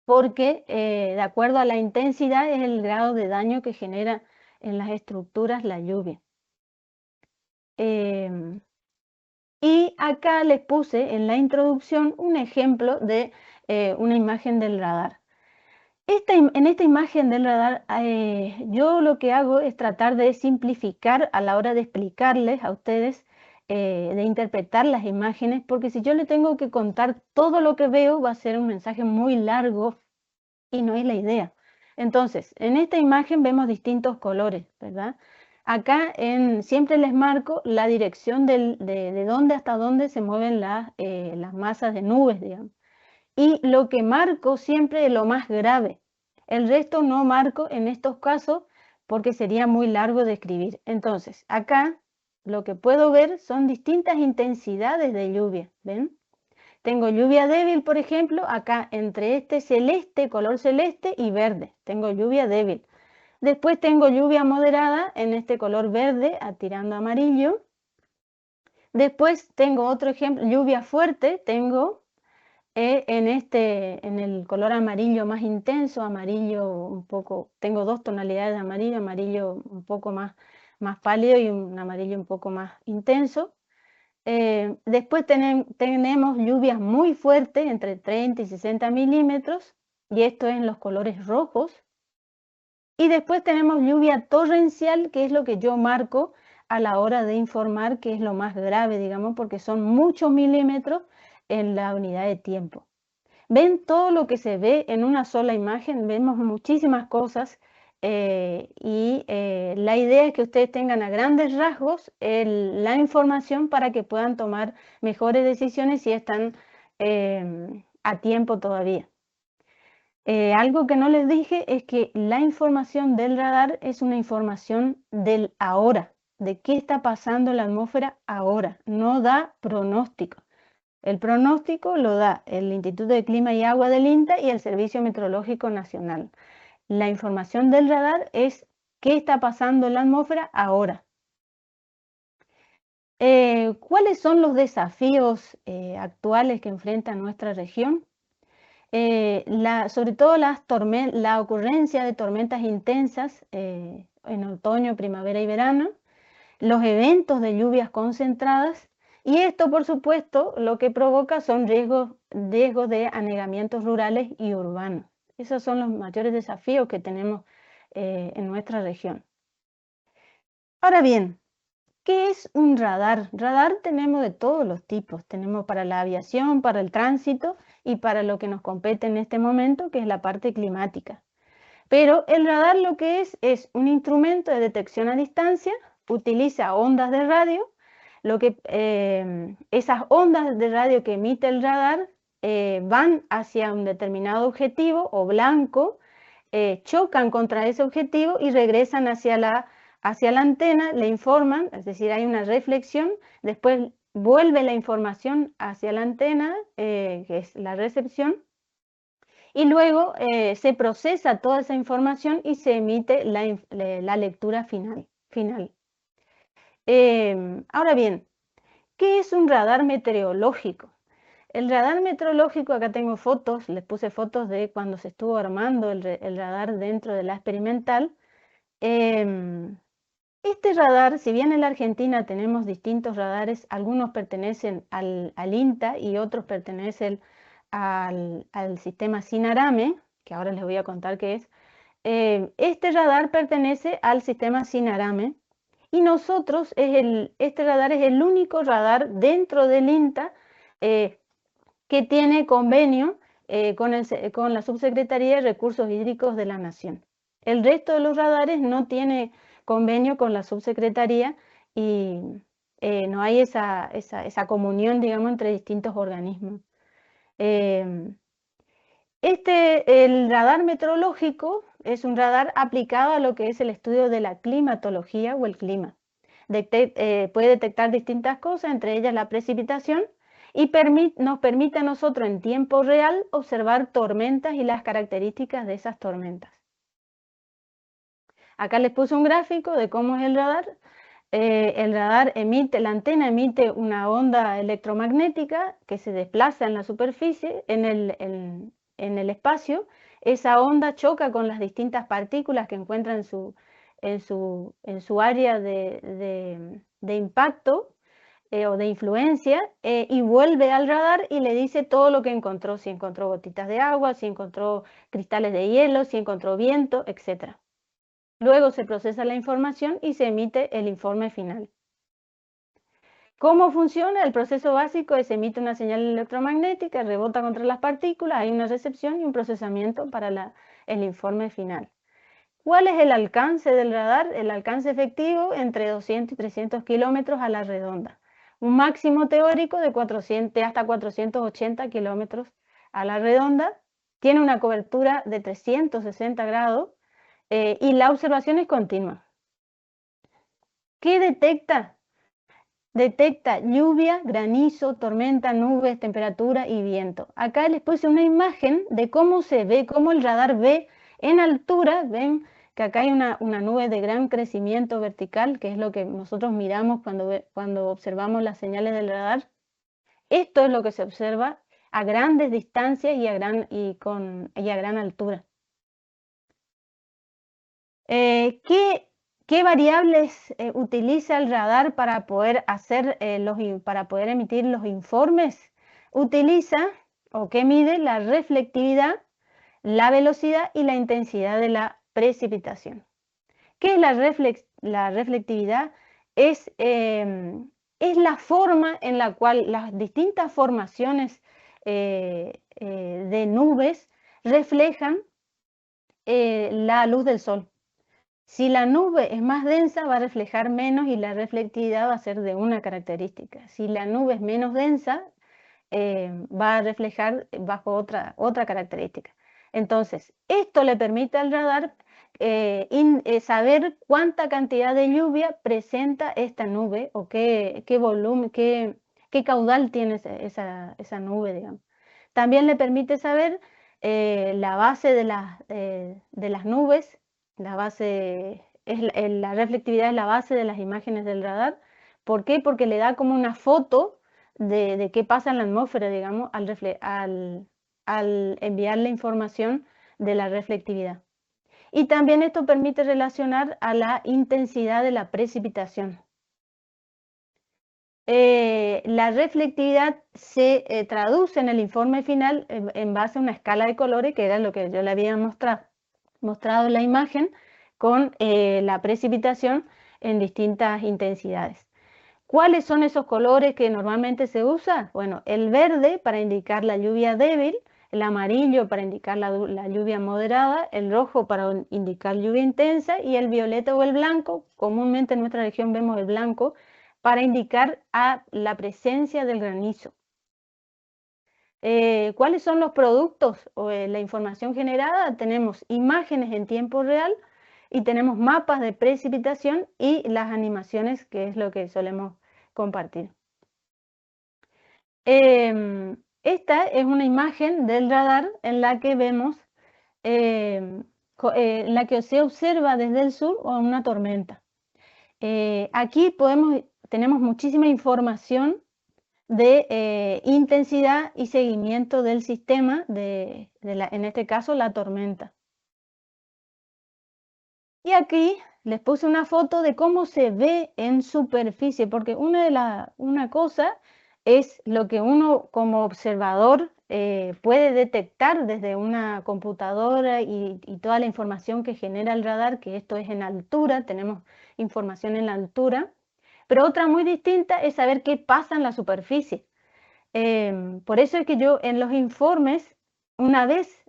porque de acuerdo a la intensidad es el grado de daño que genera en las estructuras la lluvia. Y acá les puse en la introducción un ejemplo de una imagen del radar. En esta imagen del radar, yo lo que hago es tratar de simplificar a la hora de explicarles a ustedes, de interpretar las imágenes, porque si yo le tengo que contar todo lo que veo, va a ser un mensaje muy largo y no es la idea. Entonces, en esta imagen vemos distintos colores, ¿verdad? Acá siempre les marco la dirección de dónde hasta dónde se mueven las masas de nubes, digamos. Y lo que marco siempre es lo más grave. El resto no marco en estos casos porque sería muy largo de escribir. Entonces, acá lo que puedo ver son distintas intensidades de lluvia, ¿ven? Tengo lluvia débil, por ejemplo, acá entre este celeste, color celeste y verde. Tengo lluvia débil. Después tengo lluvia moderada en este color verde, tirando a amarillo. Después tengo otro ejemplo, lluvia fuerte, tengo en el color amarillo más intenso, amarillo un poco, tengo dos tonalidades de amarillo, amarillo un poco más pálido y un amarillo un poco más intenso. Después tenemos lluvias muy fuertes, entre 30 y 60 milímetros, y esto es en los colores rojos. Y después tenemos lluvia torrencial, que es lo que yo marco a la hora de informar, que es lo más grave, digamos, porque son muchos milímetros en la unidad de tiempo. Ven todo lo que se ve en una sola imagen, vemos muchísimas cosas y la idea es que ustedes tengan a grandes rasgos la información para que puedan tomar mejores decisiones si están a tiempo todavía. Algo que no les dije es que la información del radar es una información del ahora, de qué está pasando en la atmósfera ahora, no da pronóstico. El pronóstico lo da el Instituto de Clima y Agua del INTA y el Servicio Meteorológico Nacional. La información del radar es qué está pasando en la atmósfera ahora. ¿Cuáles son los desafíos actuales que enfrenta nuestra región? Sobre todo la ocurrencia de tormentas intensas en otoño, primavera y verano, los eventos de lluvias concentradas, y esto, por supuesto, lo que provoca son riesgos de anegamientos rurales y urbanos. Esos son los mayores desafíos que tenemos en nuestra región. Ahora bien, ¿qué es un radar? Radar tenemos de todos los tipos. Tenemos para la aviación, para el tránsito y para lo que nos compete en este momento, que es la parte climática. Pero el radar lo que es un instrumento de detección a distancia, utiliza ondas de radio. Esas ondas de radio que emite el radar van hacia un determinado objetivo o blanco, chocan contra ese objetivo y regresan hacia la antena, le informan, es decir, hay una reflexión, después vuelve la información hacia la antena, que es la recepción, y luego se procesa toda esa información y se emite la lectura final. Ahora bien, ¿qué es un radar meteorológico? El radar meteorológico, acá tengo fotos, les puse fotos de cuando se estuvo armando el radar dentro de la experimental. Es Este radar, si bien en la Argentina tenemos distintos radares, algunos pertenecen al INTA y otros pertenecen al sistema SINARAME, que ahora les voy a contar qué es. Este radar pertenece al sistema SINARAME y nosotros, este radar es el único radar dentro del INTA que tiene convenio con la Subsecretaría de Recursos Hídricos de la Nación. El resto de los radares no tiene convenio con la Subsecretaría y no hay esa comunión, digamos, entre distintos organismos. El radar meteorológico es un radar aplicado a lo que es el estudio de la climatología o el clima. Puede detectar distintas cosas, entre ellas la precipitación, y nos permite a nosotros en tiempo real observar tormentas y las características de esas tormentas. Acá les puse un gráfico de cómo es el radar. El radar la antena emite una onda electromagnética que se desplaza en la superficie, en el espacio. Esa onda choca con las distintas partículas que encuentra en su área de impacto o de influencia y vuelve al radar y le dice todo lo que encontró, si encontró gotitas de agua, si encontró cristales de hielo, si encontró viento, etc. Luego se procesa la información y se emite el informe final. ¿Cómo funciona? El proceso básico es: se emite una señal electromagnética, rebota contra las partículas, hay una recepción y un procesamiento para el informe final. ¿Cuál es el alcance del radar? El alcance efectivo entre 200 y 300 kilómetros a la redonda. Un máximo teórico de hasta 480 kilómetros a la redonda. Tiene una cobertura de 360 grados y la observación es continua. ¿Qué detecta? Detecta lluvia, granizo, tormenta, nubes, temperatura y viento. Acá les puse una imagen de cómo se ve, cómo el radar ve en altura. Ven que acá hay una nube de gran crecimiento vertical, que es lo que nosotros miramos cuando observamos las señales del radar. Esto es lo que se observa a grandes distancias y a gran altura. ¿Qué variables utiliza el radar para poder emitir los informes? Utiliza, o que mide, la reflectividad, la velocidad y la intensidad de la precipitación. ¿Qué es la reflectividad? Es la forma en la cual las distintas formaciones de nubes reflejan la luz del sol. Si la nube es más densa, va a reflejar menos y la reflectividad va a ser de una característica. Si la nube es menos densa, va a reflejar bajo otra característica. Entonces, esto le permite al radar saber cuánta cantidad de lluvia presenta esta nube o qué volumen, qué caudal tiene esa nube, digamos. También le permite saber la base de las nubes. La reflectividad es la base de las imágenes del radar. ¿Por qué? Porque le da como una foto de qué pasa en la atmósfera, digamos, al enviar la información de la reflectividad. Y también esto permite relacionar a la intensidad de la precipitación. La reflectividad se traduce en el informe final en base a una escala de colores, que era lo que yo le había mostrado en la imagen, con la precipitación en distintas intensidades. ¿Cuáles son esos colores que normalmente se usan? Bueno, el verde para indicar la lluvia débil, el amarillo para indicar la lluvia moderada, el rojo para indicar lluvia intensa y el violeta o el blanco, comúnmente en nuestra región vemos el blanco, para indicar a la presencia del granizo. ¿Cuáles son los productos o la información generada? Tenemos imágenes en tiempo real y tenemos mapas de precipitación y las animaciones, que es lo que solemos compartir. Esta es una imagen del radar en la que vemos, en la que se observa desde el sur una tormenta. Aquí tenemos muchísima información de intensidad y seguimiento del sistema, en este caso la tormenta. Y aquí les puse una foto de cómo se ve en superficie, porque una cosa es lo que uno como observador puede detectar desde una computadora y toda la información que genera el radar, que esto es en altura, tenemos información en la altura, pero otra muy distinta es saber qué pasa en la superficie. Por eso es que yo en los informes, una vez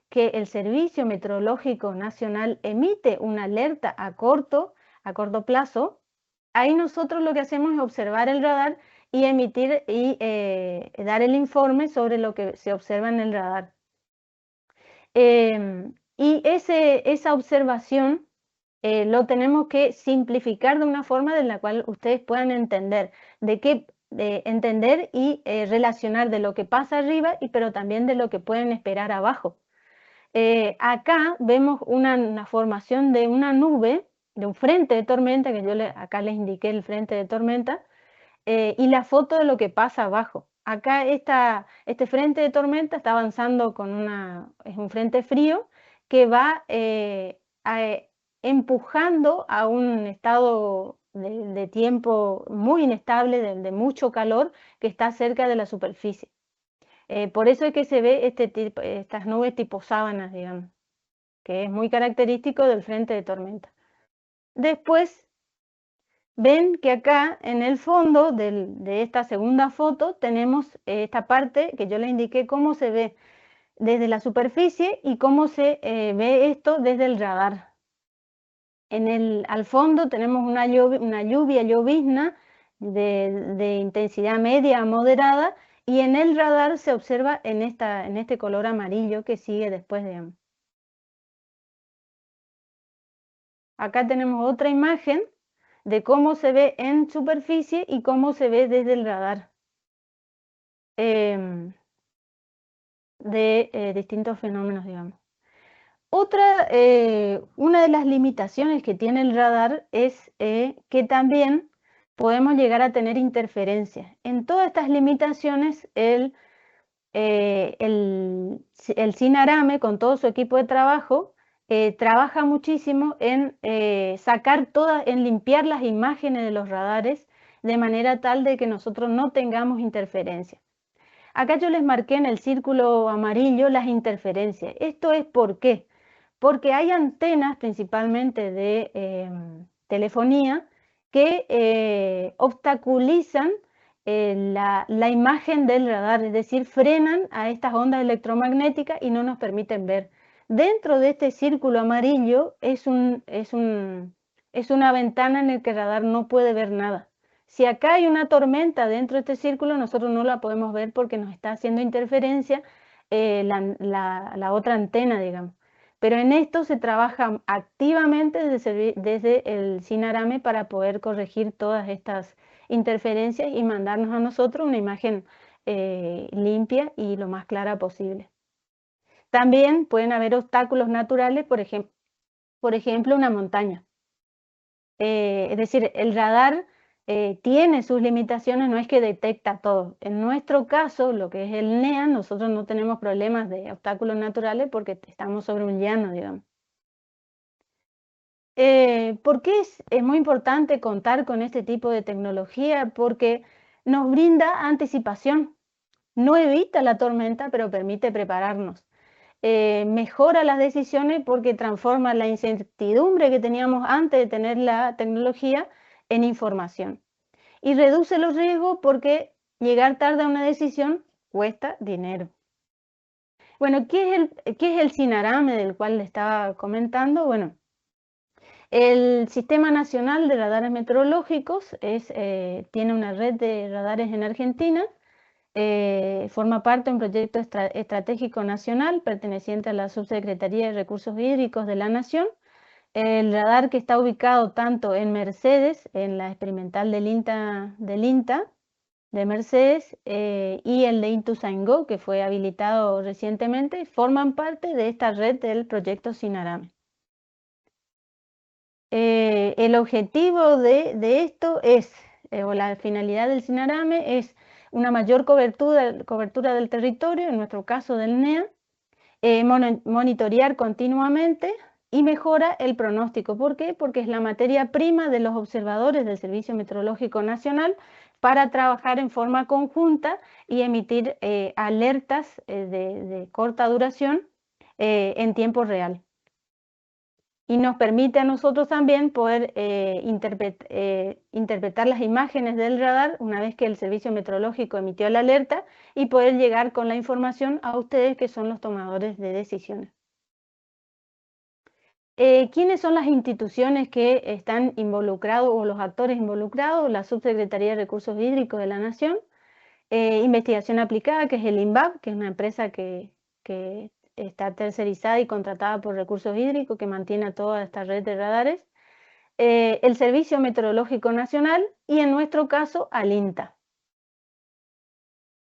que el Servicio Meteorológico Nacional emite una alerta a corto plazo, ahí nosotros lo que hacemos es observar el radar y emitir y dar el informe sobre lo que se observa en el radar. Y esa observación lo tenemos que simplificar de una forma de la cual ustedes puedan entender entender y relacionar de lo que pasa arriba, pero también de lo que pueden esperar abajo. Acá vemos una formación de una nube, de un frente de tormenta, que yo acá les indiqué el frente de tormenta, y la foto de lo que pasa abajo. Acá este frente de tormenta está avanzando es un frente frío que va empujando a un estado de tiempo muy inestable, de mucho calor, que está cerca de la superficie. Por eso es que se ve estas nubes tipo sábanas, digamos, que es muy característico del frente de tormenta. Después ven que acá en el fondo de esta segunda foto tenemos esta parte que yo les indiqué cómo se ve desde la superficie y cómo se ve esto desde el radar. Al fondo tenemos una lluvia llovizna de intensidad media a moderada, y en el radar se observa en este color amarillo que sigue después de... Acá tenemos otra imagen de cómo se ve en superficie y cómo se ve desde el radar de distintos fenómenos, digamos. Una de las limitaciones que tiene el radar es que también podemos llegar a tener interferencias. En todas estas limitaciones, el CINARAME, con todo su equipo de trabajo, trabaja muchísimo en en limpiar las imágenes de los radares de manera tal de que nosotros no tengamos interferencias. Acá yo les marqué en el círculo amarillo las interferencias. ¿Esto es por qué? Porque hay antenas principalmente de telefonía que obstaculizan la imagen del radar, es decir, frenan a estas ondas electromagnéticas y no nos permiten ver. Dentro de este círculo amarillo es una ventana en la que el radar no puede ver nada. Si acá hay una tormenta dentro de este círculo, nosotros no la podemos ver porque nos está haciendo interferencia la otra antena, digamos. Pero en esto se trabaja activamente desde el CINARAME para poder corregir todas estas interferencias y mandarnos a nosotros una imagen limpia y lo más clara posible. También pueden haber obstáculos naturales, por ejemplo, una montaña. Es decir, el radar tiene sus limitaciones, no es que detecta todo. En nuestro caso, lo que es el NEA, nosotros no tenemos problemas de obstáculos naturales porque estamos sobre un llano, digamos. ¿Por qué es muy importante contar con este tipo de tecnología? Porque nos brinda anticipación. No evita la tormenta, pero permite prepararnos. Mejora las decisiones porque transforma la incertidumbre que teníamos antes de tener la tecnología en información. Y reduce los riesgos porque llegar tarde a una decisión cuesta dinero. Bueno, ¿qué es el CINARAME del cual le estaba comentando? Bueno, el Sistema Nacional de Radares Meteorológicos tiene una red de radares en Argentina. Forma parte de un proyecto estratégico nacional perteneciente a la Subsecretaría de Recursos Hídricos de la Nación. El radar que está ubicado tanto en Mercedes, en la experimental del INTA de Mercedes, y el de Ituzaingó, que fue habilitado recientemente, forman parte de esta red del proyecto CINARAME. El objetivo de esto o la finalidad del CINARAME es una mayor cobertura del territorio, en nuestro caso del NEA, monitorear continuamente y mejora el pronóstico. ¿Por qué? Porque es la materia prima de los observadores del Servicio Meteorológico Nacional para trabajar en forma conjunta y emitir alertas de corta duración en tiempo real. Y nos permite a nosotros también poder interpretar las imágenes del radar una vez que el Servicio Meteorológico emitió la alerta y poder llegar con la información a ustedes, que son los tomadores de decisiones. ¿Quiénes son las instituciones que están involucrados o los actores involucrados? La Subsecretaría de Recursos Hídricos de la Nación, Investigación Aplicada, que es el INVAP, que es una empresa que está tercerizada y contratada por Recursos Hídricos, que mantiene toda esta red de radares, el Servicio Meteorológico Nacional y en nuestro caso al INTA.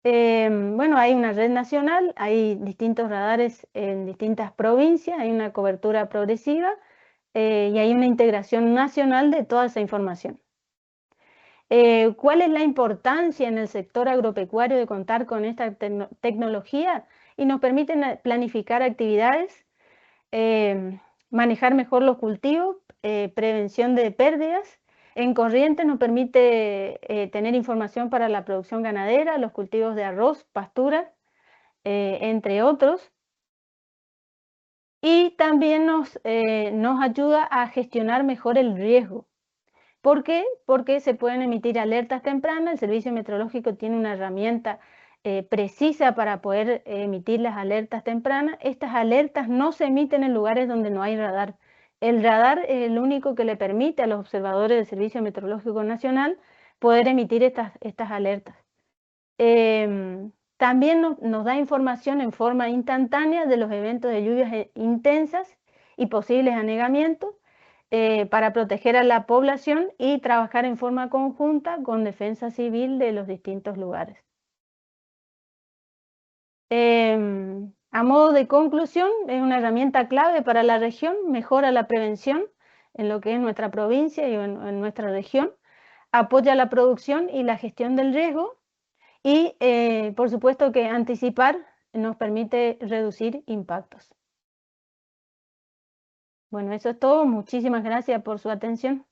Bueno, hay una red nacional, hay distintos radares en distintas provincias, hay una cobertura progresiva y hay una integración nacional de toda esa información. ¿Cuál es la importancia en el sector agropecuario de contar con esta tecnología? Y nos permiten planificar actividades, manejar mejor los cultivos, prevención de pérdidas. En corriente nos permite tener información para la producción ganadera, los cultivos de arroz, pastura, entre otros. Y también nos ayuda a gestionar mejor el riesgo. ¿Por qué? Porque se pueden emitir alertas tempranas. El Servicio Meteorológico tiene una herramienta precisa para poder emitir las alertas tempranas. Estas alertas no se emiten en lugares donde no hay radar. El radar es el único que le permite a los observadores del Servicio Meteorológico Nacional poder emitir estas alertas. También nos da información en forma instantánea de los eventos de lluvias intensas y posibles anegamientos para proteger a la población y trabajar en forma conjunta con defensa civil de los distintos lugares. A modo de conclusión, es una herramienta clave para la región, mejora la prevención en lo que es nuestra provincia y en nuestra región, apoya la producción y la gestión del riesgo y, por supuesto, que anticipar nos permite reducir impactos. Bueno, eso es todo. Muchísimas gracias por su atención.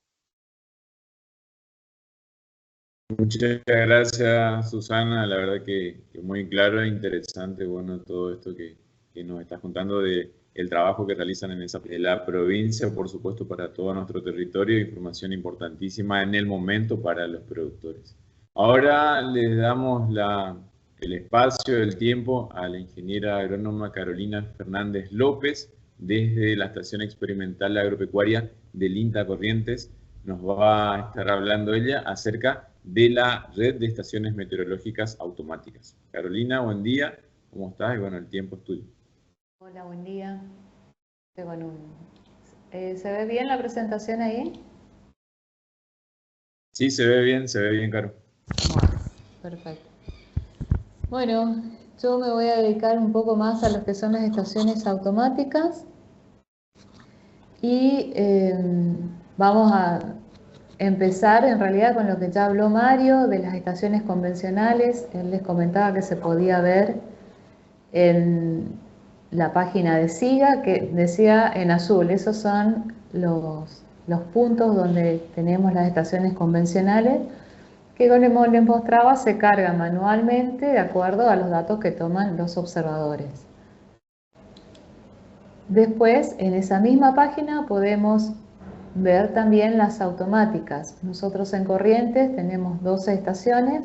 Muchas gracias, Susana. La verdad que muy claro e interesante, bueno, todo esto que nos estás contando de el trabajo que realizan en la provincia, por supuesto, para todo nuestro territorio, información importantísima en el momento para los productores. Ahora les damos el espacio, el tiempo a la ingeniera agrónoma Carolina Fernández López, desde la Estación Experimental Agropecuaria del INTA Corrientes. Nos va a estar hablando ella acerca de la red de estaciones meteorológicas automáticas. Carolina, buen día, ¿cómo estás? Y bueno, el tiempo es tuyo. Hola, buen día. Bueno, ¿se ve bien la presentación ahí? Sí, se ve bien, Caro. Bueno, perfecto. Bueno, yo me voy a dedicar un poco más a lo que son las estaciones automáticas y vamos a empezar en realidad con lo que ya habló Mario de las estaciones convencionales. Él les comentaba que se podía ver en la página de SIGA, que decía en azul, esos son los puntos donde tenemos las estaciones convencionales, que como les mostraba se cargan manualmente de acuerdo a los datos que toman los observadores. Después, en esa misma página podemos ver también las automáticas. Nosotros en Corrientes tenemos 12 estaciones,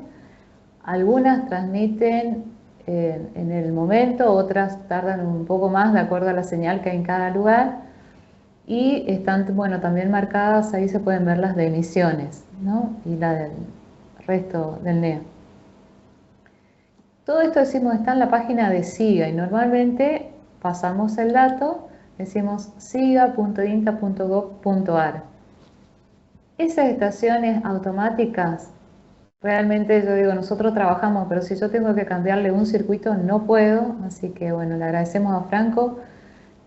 algunas transmiten en el momento, otras tardan un poco más de acuerdo a la señal que hay en cada lugar y están, bueno, también marcadas, ahí se pueden ver las de emisiones, ¿no? Y la del resto del NEA. Todo esto decimos está en la página de SIGA y normalmente pasamos el dato, decimos siga.inta.gov.ar. Esas estaciones automáticas, realmente yo digo, nosotros trabajamos, pero si yo tengo que cambiarle un circuito no puedo, así que bueno, le agradecemos a Franco,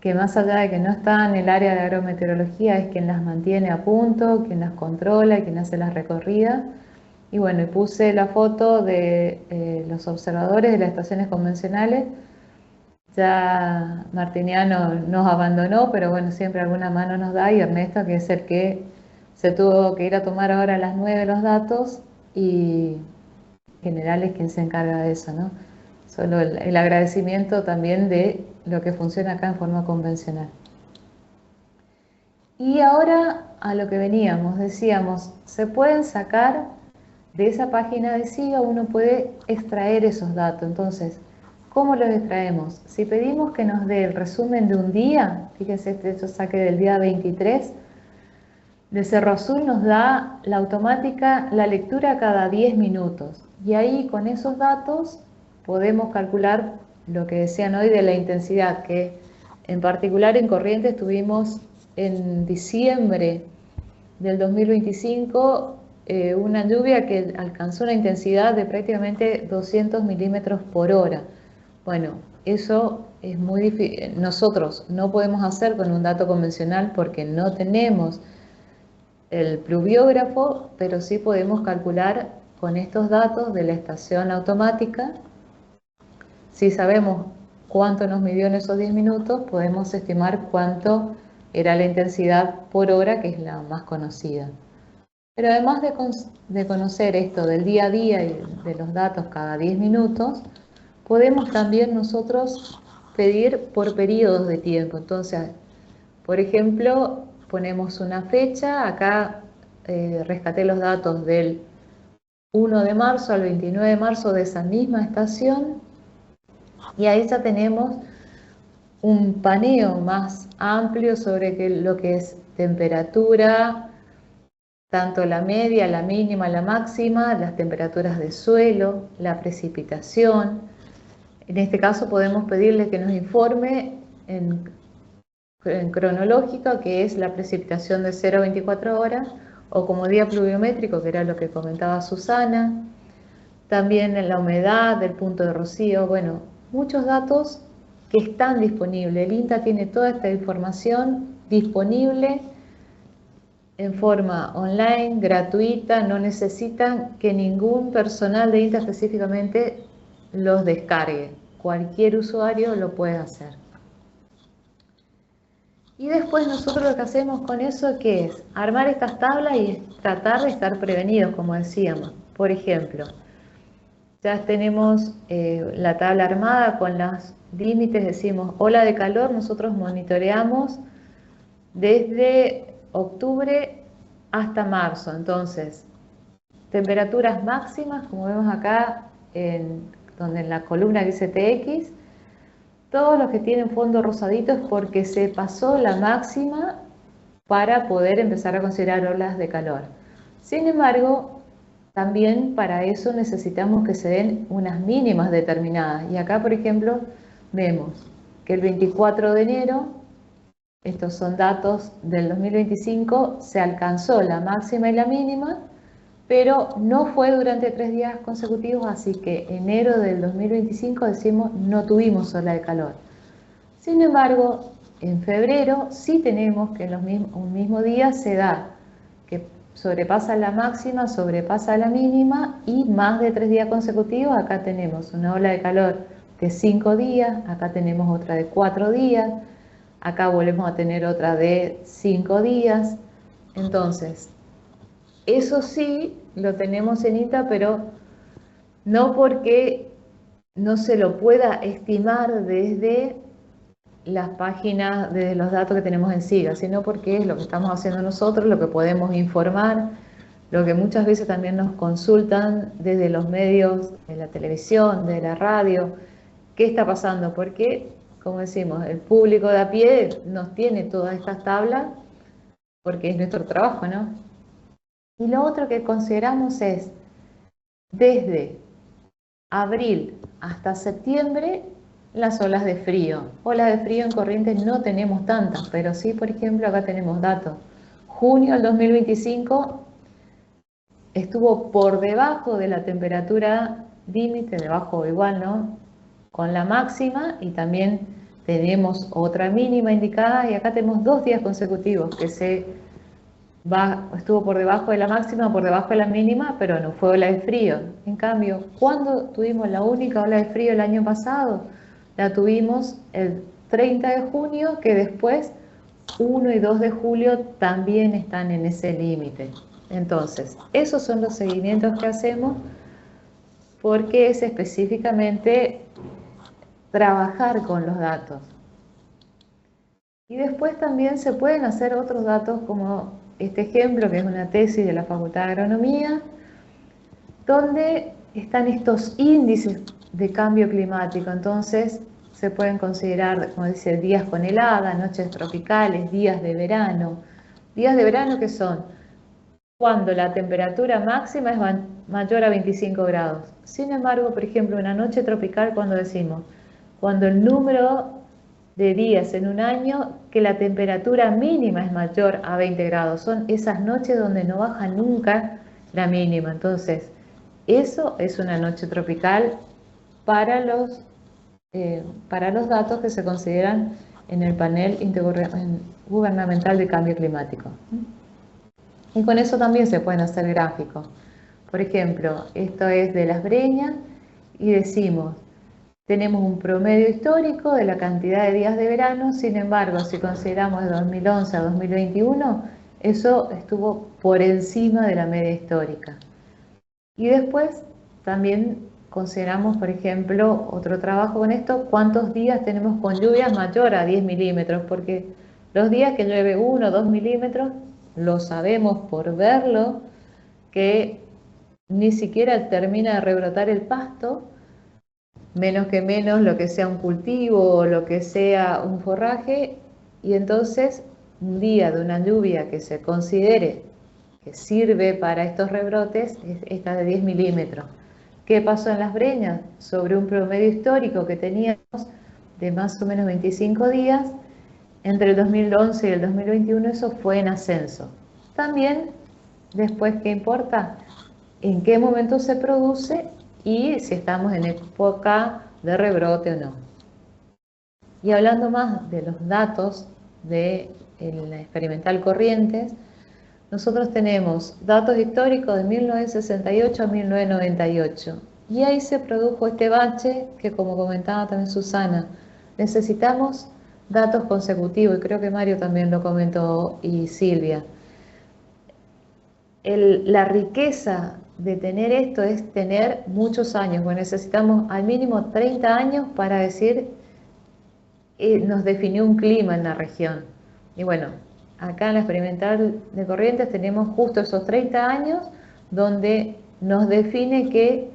que más allá de que no está en el área de agrometeorología, es quien las mantiene a punto, quien las controla, quien hace las recorridas. Y bueno, y puse la foto de los observadores de las estaciones convencionales. Ya Martiniano nos abandonó, pero bueno, siempre alguna mano nos da, y Ernesto, que es el que se tuvo que ir a tomar ahora a las 9 los datos, y en general es quien se encarga de eso, ¿no? Solo el agradecimiento también de lo que funciona acá en forma convencional. Y ahora a lo que veníamos, decíamos, se pueden sacar de esa página de SIGA, uno puede extraer esos datos. Entonces, ¿cómo los extraemos? Si pedimos que nos dé el resumen de un día, fíjense, yo saqué del día 23, de Cerro Azul nos da la automática la lectura cada 10 minutos. Y ahí con esos datos podemos calcular lo que decían hoy de la intensidad, que en particular en Corrientes tuvimos en diciembre del 2025 una lluvia que alcanzó una intensidad de prácticamente 200 milímetros por hora. Bueno, eso es muy difícil. Nosotros no podemos hacer con un dato convencional porque no tenemos el pluviógrafo, pero sí podemos calcular con estos datos de la estación automática. Si sabemos cuánto nos midió en esos 10 minutos, podemos estimar cuánto era la intensidad por hora, que es la más conocida. Pero además de conocer esto del día a día y de los datos cada 10 minutos, podemos también nosotros pedir por periodos de tiempo. Entonces, por ejemplo, ponemos una fecha, acá rescaté los datos del 1 de marzo al 29 de marzo de esa misma estación, y ahí ya tenemos un paneo más amplio sobre lo que es temperatura, tanto la media, la mínima, la máxima, las temperaturas de suelo, la precipitación. En este caso podemos pedirle que nos informe en cronológica, que es la precipitación de 0 a 24 horas, o como día pluviométrico, que era lo que comentaba Susana. También en la humedad, el punto de rocío, bueno, muchos datos que están disponibles. El INTA tiene toda esta información disponible en forma online, gratuita, no necesitan que ningún personal de INTA específicamente los descargue. Cualquier usuario lo puede hacer. Y después nosotros lo que hacemos con eso, ¿qué es? Armar estas tablas y tratar de estar prevenidos, como decíamos. Por ejemplo, ya tenemos la tabla armada con los límites, decimos ola de calor, nosotros monitoreamos desde octubre hasta marzo. Entonces, temperaturas máximas, como vemos acá, donde en la columna dice TX, todos los que tienen fondo rosadito es porque se pasó la máxima para poder empezar a considerar olas de calor. Sin embargo, también para eso necesitamos que se den unas mínimas determinadas. Y acá, por ejemplo, vemos que el 24 de enero, estos son datos del 2025, se alcanzó la máxima y la mínima, pero no fue durante 3 días consecutivos, así que enero del 2025 decimos no tuvimos ola de calor. Sin embargo, en febrero sí tenemos que en un mismo día se da que sobrepasa la máxima, sobrepasa la mínima, y más de 3 días consecutivos. Acá tenemos una ola de calor de 5 días, acá tenemos otra de 4 días, acá volvemos a tener otra de 5 días. Entonces, eso sí lo tenemos en INTA, pero no porque no se lo pueda estimar desde las páginas, desde los datos que tenemos en SIGA, sino porque es lo que estamos haciendo nosotros, lo que podemos informar, lo que muchas veces también nos consultan desde los medios, de la televisión, de la radio, qué está pasando, porque, como decimos, el público de a pie nos tiene todas estas tablas porque es nuestro trabajo, ¿no? Y lo otro que consideramos es, desde abril hasta septiembre, las olas de frío. Olas de frío en Corrientes no tenemos tantas, pero sí, por ejemplo, acá tenemos datos. Junio del 2025 estuvo por debajo de la temperatura límite, debajo o igual, ¿no? Con la máxima, y también tenemos otra mínima indicada, y acá tenemos 2 días consecutivos que estuvo por debajo de la máxima, por debajo de la mínima, pero no fue ola de frío. En cambio, ¿cuándo tuvimos la única ola de frío el año pasado? la tuvimos el 30 de junio, que después 1 y 2 de julio también están en ese límite. Entonces, esos son los seguimientos que hacemos porque es específicamente trabajar con los datos. Y después también se pueden hacer otros datos como este ejemplo, que es una tesis de la Facultad de Agronomía, donde están estos índices de cambio climático. Entonces se pueden considerar, como dice, días con helada, noches tropicales, días de verano. Días de verano que son cuando la temperatura máxima es mayor a 25 grados. Sin embargo, por ejemplo, una noche tropical, cuando decimos, cuando el número de días en un año que la temperatura mínima es mayor a 20 grados. Son esas noches donde no baja nunca la mínima. Entonces, eso es una noche tropical para los datos que se consideran en el panel gubernamental de cambio climático. Y con eso también se pueden hacer gráficos. Por ejemplo, esto es de Las Breñas y decimos, tenemos un promedio histórico de la cantidad de días de verano, sin embargo, si consideramos de 2011 a 2021, eso estuvo por encima de la media histórica. Y después también consideramos, por ejemplo, otro trabajo con esto, cuántos días tenemos con lluvias mayor a 10 milímetros, porque los días que llueve 1 o 2 milímetros, lo sabemos por verlo, que ni siquiera termina de rebrotar el pasto, menos lo que sea un cultivo o lo que sea un forraje, y entonces un día de una lluvia que se considere que sirve para estos rebrotes es esta de 10 milímetros. ¿Qué pasó en Las Breñas? Sobre un promedio histórico que teníamos de más o menos 25 días, entre el 2011 y el 2021 eso fue en ascenso. También, después, ¿qué importa? En qué momento se produce y si estamos en época de rebrote o no. Y hablando más de los datos de la experimental Corrientes, nosotros tenemos datos históricos de 1968 a 1998. Y ahí se produjo este bache que, como comentaba también Susana, necesitamos datos consecutivos, y creo que Mario también lo comentó y Silvia. La riqueza de tener esto es tener muchos años, porque necesitamos al mínimo 30 años para decir, nos definió un clima en la región. Y bueno, acá en la experimental de Corrientes tenemos justo esos 30 años donde nos define que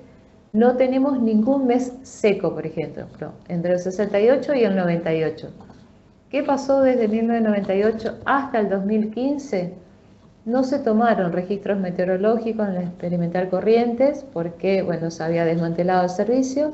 no tenemos ningún mes seco, por ejemplo, entre el 68 y el 98. ¿Qué pasó desde 1998 hasta el 2015? No se tomaron registros meteorológicos en la experimental Corrientes porque, bueno, se había desmantelado el servicio,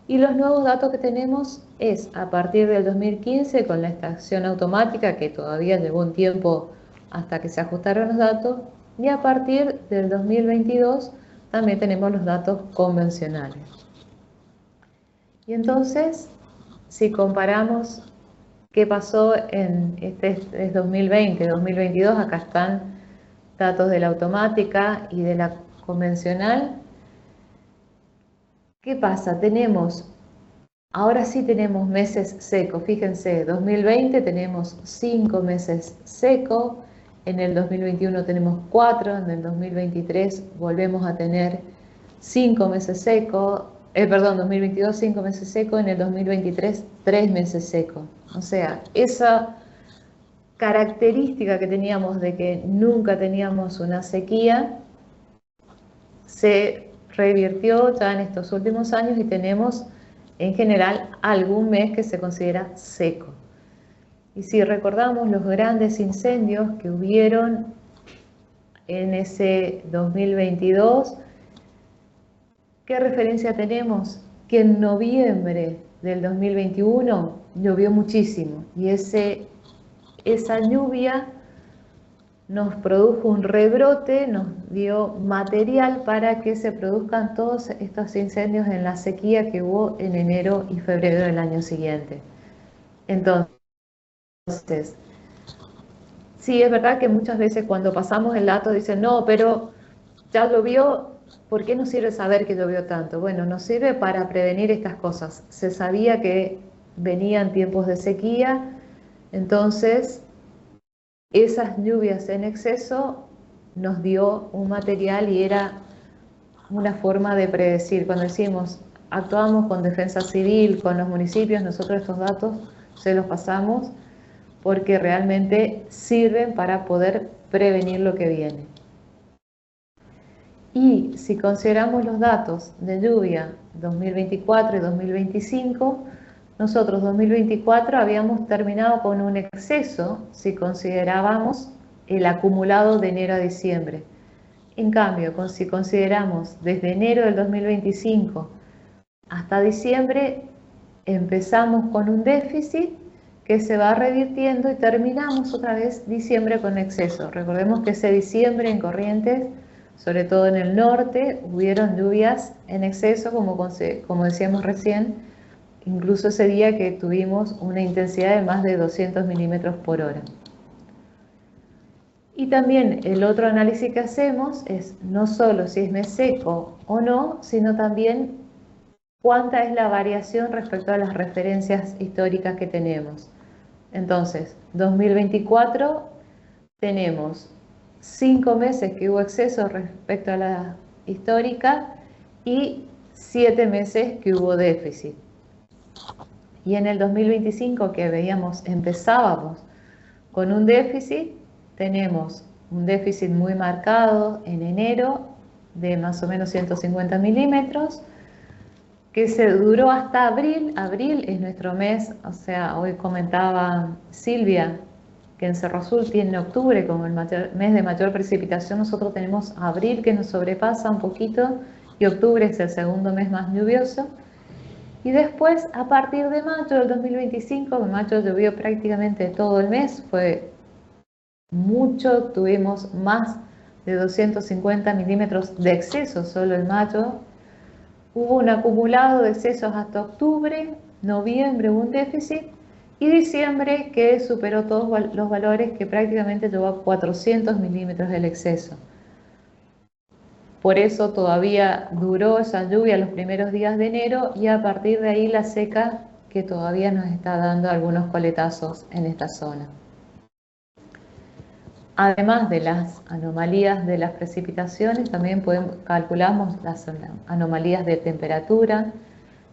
y los nuevos datos que tenemos es a partir del 2015 con la estación automática, que todavía llevó un tiempo hasta que se ajustaron los datos, y a partir del 2022 también tenemos los datos convencionales. Y entonces, si comparamos qué pasó en este es 2020, 2022, acá están datos de la automática y de la convencional. ¿Qué pasa? Ahora sí tenemos meses secos. Fíjense, 2020 tenemos 5 meses secos, en el 2021 tenemos 4, en el 2023 volvemos a tener 5 meses secos, 2022 5 meses secos, en el 2023 3 meses secos. O sea, esa característica que teníamos de que nunca teníamos una sequía se revirtió ya en estos últimos años y tenemos en general algún mes que se considera seco. Y si recordamos los grandes incendios que hubieron en ese 2022, ¿qué referencia tenemos? Que en noviembre del 2021 llovió muchísimo y esa lluvia nos produjo un rebrote, nos dio material para que se produzcan todos estos incendios en la sequía que hubo en enero y febrero del año siguiente. Entonces, sí, es verdad que muchas veces cuando pasamos el dato dicen, no, pero ya llovió, ¿por qué nos sirve saber que llovió tanto? Bueno, nos sirve para prevenir estas cosas. Se sabía que venían tiempos de sequía, entonces esas lluvias en exceso nos dio un material y era una forma de predecir. Cuando decimos, actuamos con defensa civil, con los municipios, nosotros estos datos se los pasamos porque realmente sirven para poder prevenir lo que viene. Y si consideramos los datos de lluvia 2024 y 2025, nosotros 2024 habíamos terminado con un exceso si considerábamos el acumulado de enero a diciembre. En cambio, si consideramos desde enero del 2025 hasta diciembre, empezamos con un déficit que se va revirtiendo y terminamos otra vez diciembre con exceso. Recordemos que ese diciembre en Corrientes, sobre todo en el norte, hubieron lluvias en exceso, como decíamos recién, incluso ese día que tuvimos una intensidad de más de 200 milímetros por hora. Y también el otro análisis que hacemos es no solo si es mes seco o no, sino también cuánta es la variación respecto a las referencias históricas que tenemos. Entonces, 2024 tenemos 5 meses que hubo exceso respecto a la histórica y 7 meses que hubo déficit. Y en el 2025 que veíamos, empezábamos con un déficit, tenemos un déficit muy marcado en enero de más o menos 150 milímetros, que se duró hasta abril. Abril es nuestro mes, o sea, hoy comentaba Silvia que en Cerro Azul tiene octubre como el mes de mayor precipitación, nosotros tenemos abril que nos sobrepasa un poquito y octubre es el segundo mes más lluvioso. Y después, a partir de mayo del 2025, en mayo llovió prácticamente todo el mes, fue mucho, tuvimos más de 250 milímetros de exceso solo en mayo. Hubo un acumulado de excesos hasta octubre, noviembre hubo un déficit y diciembre que superó todos los valores, que prácticamente llegó a 400 milímetros del exceso. Por eso todavía duró esa lluvia los primeros días de enero y a partir de ahí la seca que todavía nos está dando algunos coletazos en esta zona. Además de las anomalías de las precipitaciones, también calculamos las anomalías de temperatura.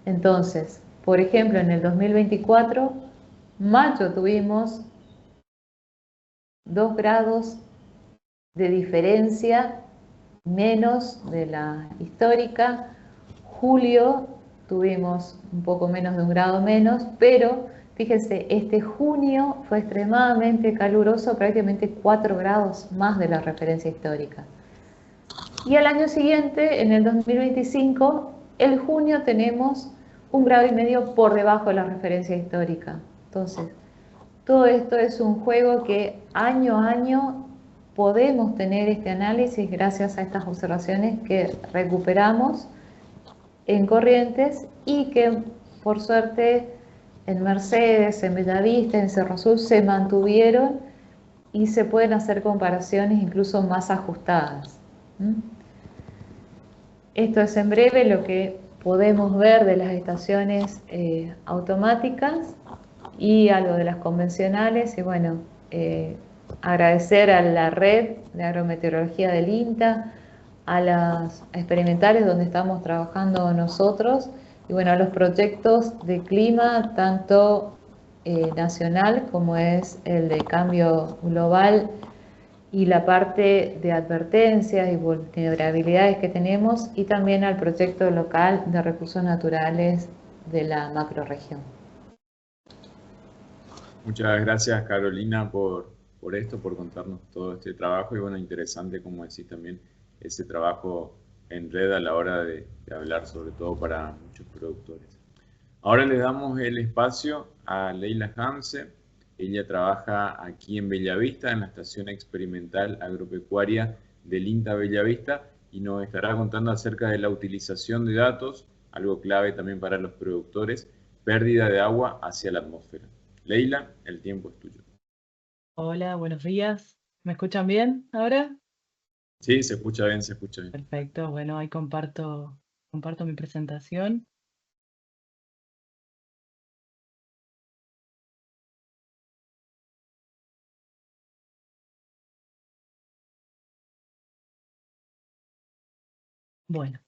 Entonces, por ejemplo, en el 2024, mayo tuvimos 2 grados de diferencia menos de la histórica. Julio tuvimos un poco menos de 1 grado menos, pero fíjense, este junio fue extremadamente caluroso, prácticamente 4 grados más de la referencia histórica. Y al año siguiente, en el 2025, el junio tenemos 1,5 grados por debajo de la referencia histórica. Entonces, todo esto es un juego que año a año podemos tener este análisis gracias a estas observaciones que recuperamos en Corrientes y que, por suerte, en Mercedes, en Bellavista, en Cerro Azul se mantuvieron y se pueden hacer comparaciones incluso más ajustadas. Esto es en breve lo que podemos ver de las estaciones automáticas y algo de las convencionales. Y bueno, agradecer a la red de agrometeorología del INTA, a las experimentales donde estamos trabajando nosotros, y bueno, a los proyectos de clima, tanto nacional como es el de cambio global y la parte de advertencias y vulnerabilidades que tenemos, y también al proyecto local de recursos naturales de la macrorregión. Muchas gracias, Carolina, por esto, por contarnos todo este trabajo y bueno, interesante, como decís también, ese trabajo en red a la hora de hablar, sobre todo para muchos productores. Ahora le damos el espacio a Leila Hamse. Ella trabaja aquí en Bellavista, en la Estación Experimental Agropecuaria del INTA Bellavista, y nos estará contando acerca de la utilización de datos, algo clave también para los productores, pérdida de agua hacia la atmósfera. Leila, el tiempo es tuyo. Hola, buenos días. ¿Me escuchan bien ahora? Sí, se escucha bien, se escucha bien. Perfecto, bueno, ahí comparto mi presentación. Bueno,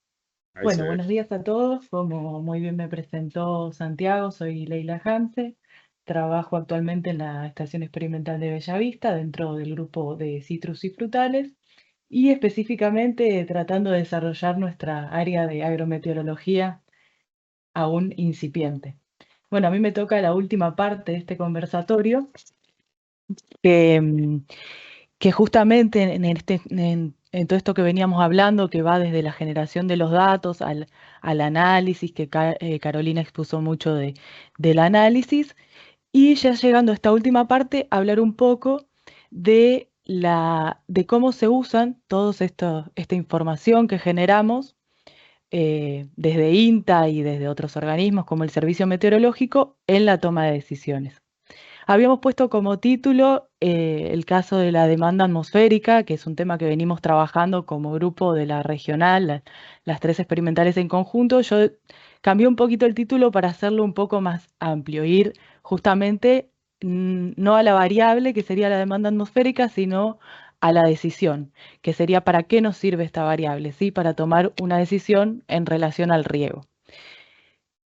Ahí se ve. buenos días a todos. Como muy bien me presentó Santiago, soy Leila Hanse. Trabajo actualmente en la Estación Experimental de Bellavista dentro del grupo de citrus y frutales y específicamente tratando de desarrollar nuestra área de agrometeorología aún incipiente. Bueno, a mí me toca la última parte de este conversatorio que justamente en todo esto que veníamos hablando, que va desde la generación de los datos al análisis, que Carolina expuso mucho del análisis, y ya llegando a esta última parte, hablar un poco de cómo se usan esta información que generamos desde INTA y desde otros organismos como el Servicio Meteorológico en la toma de decisiones. Habíamos puesto como título el caso de la demanda atmosférica, que es un tema que venimos trabajando como grupo de la regional, las 3 experimentales en conjunto. Yo cambié un poquito el título para hacerlo un poco más amplio, ir justamente no a la variable, que sería la demanda atmosférica, sino a la decisión, que sería para qué nos sirve esta variable, ¿sí? Para tomar una decisión en relación al riego.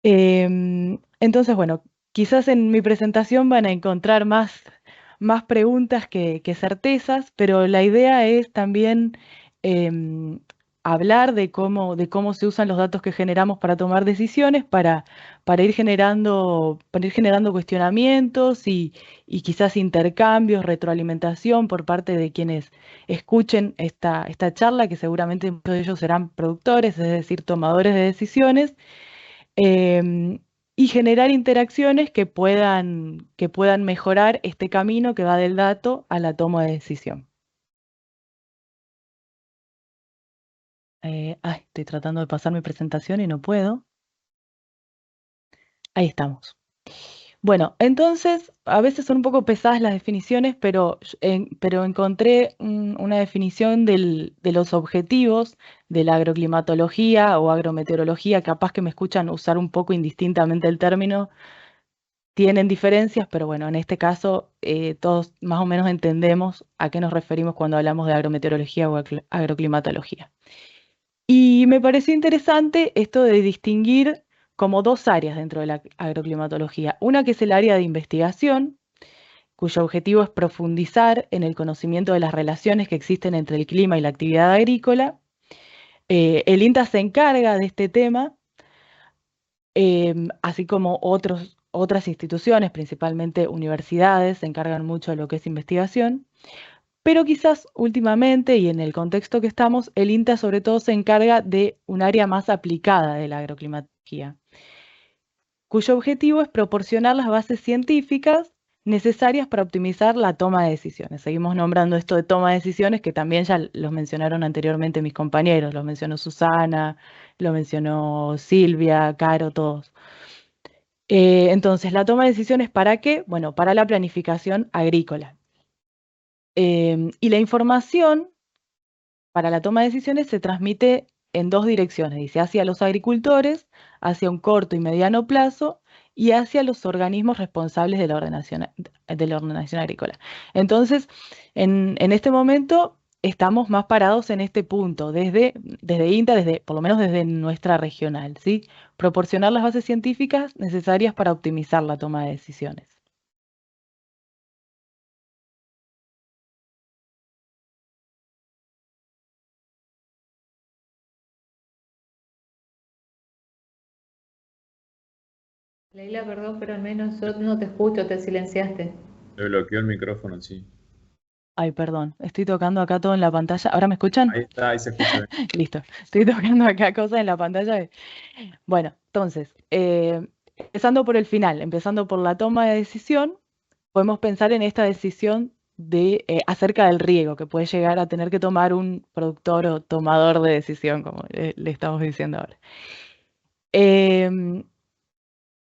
Entonces, bueno, quizás en mi presentación van a encontrar más preguntas que certezas, pero la idea es también hablar de cómo se usan los datos que generamos para tomar decisiones, para ir generando cuestionamientos y quizás intercambios, retroalimentación por parte de quienes escuchen esta charla, que seguramente muchos de ellos serán productores, es decir, tomadores de decisiones. Y generar interacciones que puedan mejorar este camino que va del dato a la toma de decisión. Estoy tratando de pasar mi presentación y no puedo. Ahí estamos. Bueno, entonces, a veces son un poco pesadas las definiciones, pero encontré una definición de los objetivos de la agroclimatología o agrometeorología. Capaz que me escuchan usar un poco indistintamente el término. Tienen diferencias, pero bueno, en este caso todos más o menos entendemos a qué nos referimos cuando hablamos de agrometeorología o agroclimatología. Y me pareció interesante esto de distinguir como 2 áreas dentro de la agroclimatología. Una que es el área de investigación, cuyo objetivo es profundizar en el conocimiento de las relaciones que existen entre el clima y la actividad agrícola. El INTA se encarga de este tema, así como otras instituciones, principalmente universidades, se encargan mucho de lo que es investigación. Pero quizás últimamente, y en el contexto que estamos, el INTA sobre todo se encarga de un área más aplicada de la agroclimatología, cuyo objetivo es proporcionar las bases científicas necesarias para optimizar la toma de decisiones. Seguimos nombrando esto de toma de decisiones, que también ya los mencionaron anteriormente mis compañeros, lo mencionó Susana, lo mencionó Silvia, Caro, todos. Entonces, ¿la toma de decisiones para qué? Bueno, para la planificación agrícola. Y la información para la toma de decisiones se transmite en 2 direcciones, dice, hacia los agricultores, hacia un corto y mediano plazo, y hacia los organismos responsables de la ordenación agrícola. Entonces, en este momento estamos más parados en este punto, desde INTA, por lo menos desde nuestra regional, ¿sí? Proporcionar las bases científicas necesarias para optimizar la toma de decisiones. Leila, perdón, pero al menos yo no te escucho, te silenciaste. Le bloqueó el micrófono, sí. Ay, perdón, estoy tocando acá todo en la pantalla. ¿Ahora me escuchan? Ahí está, ahí se escucha bien. Listo, estoy tocando acá cosas en la pantalla. Bueno, entonces, empezando por el final, empezando por la toma de decisión, podemos pensar en esta decisión acerca del riego que puede llegar a tener que tomar un productor o tomador de decisión, como le estamos diciendo ahora. Em,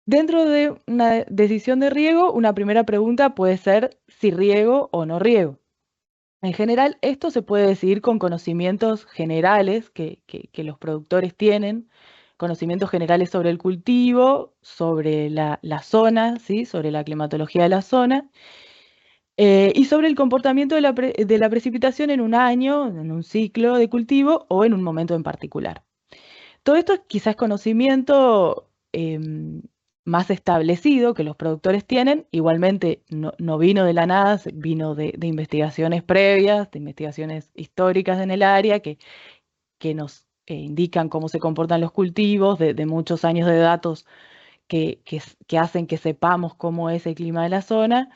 Dentro de una decisión de riego, una primera pregunta puede ser si riego o no riego. En general, esto se puede decidir con conocimientos generales que los productores tienen, conocimientos generales sobre el cultivo, sobre la zona, ¿sí? Sobre la climatología de la zona, y sobre el comportamiento de la precipitación en un año, en un ciclo de cultivo o en un momento en particular. Todo esto es quizás conocimiento más establecido que los productores tienen. Igualmente no vino de la nada, vino de investigaciones previas, de investigaciones históricas en el área que nos indican cómo se comportan los cultivos, de muchos años de datos que hacen que sepamos cómo es el clima de la zona.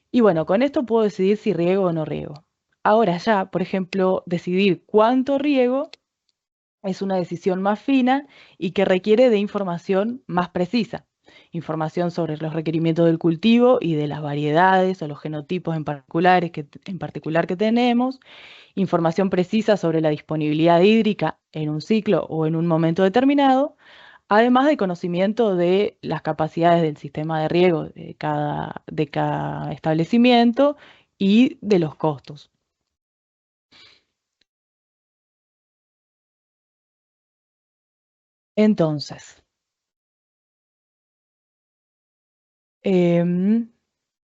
Y bueno, con esto puedo decidir si riego o no riego. Ahora ya, por ejemplo, decidir cuánto riego es una decisión más fina y que requiere de información más precisa. Información sobre los requerimientos del cultivo y de las variedades o los genotipos en particular que tenemos. Información precisa sobre la disponibilidad hídrica en un ciclo o en un momento determinado. Además de conocimiento de las capacidades del sistema de riego de cada establecimiento y de los costos. Entonces,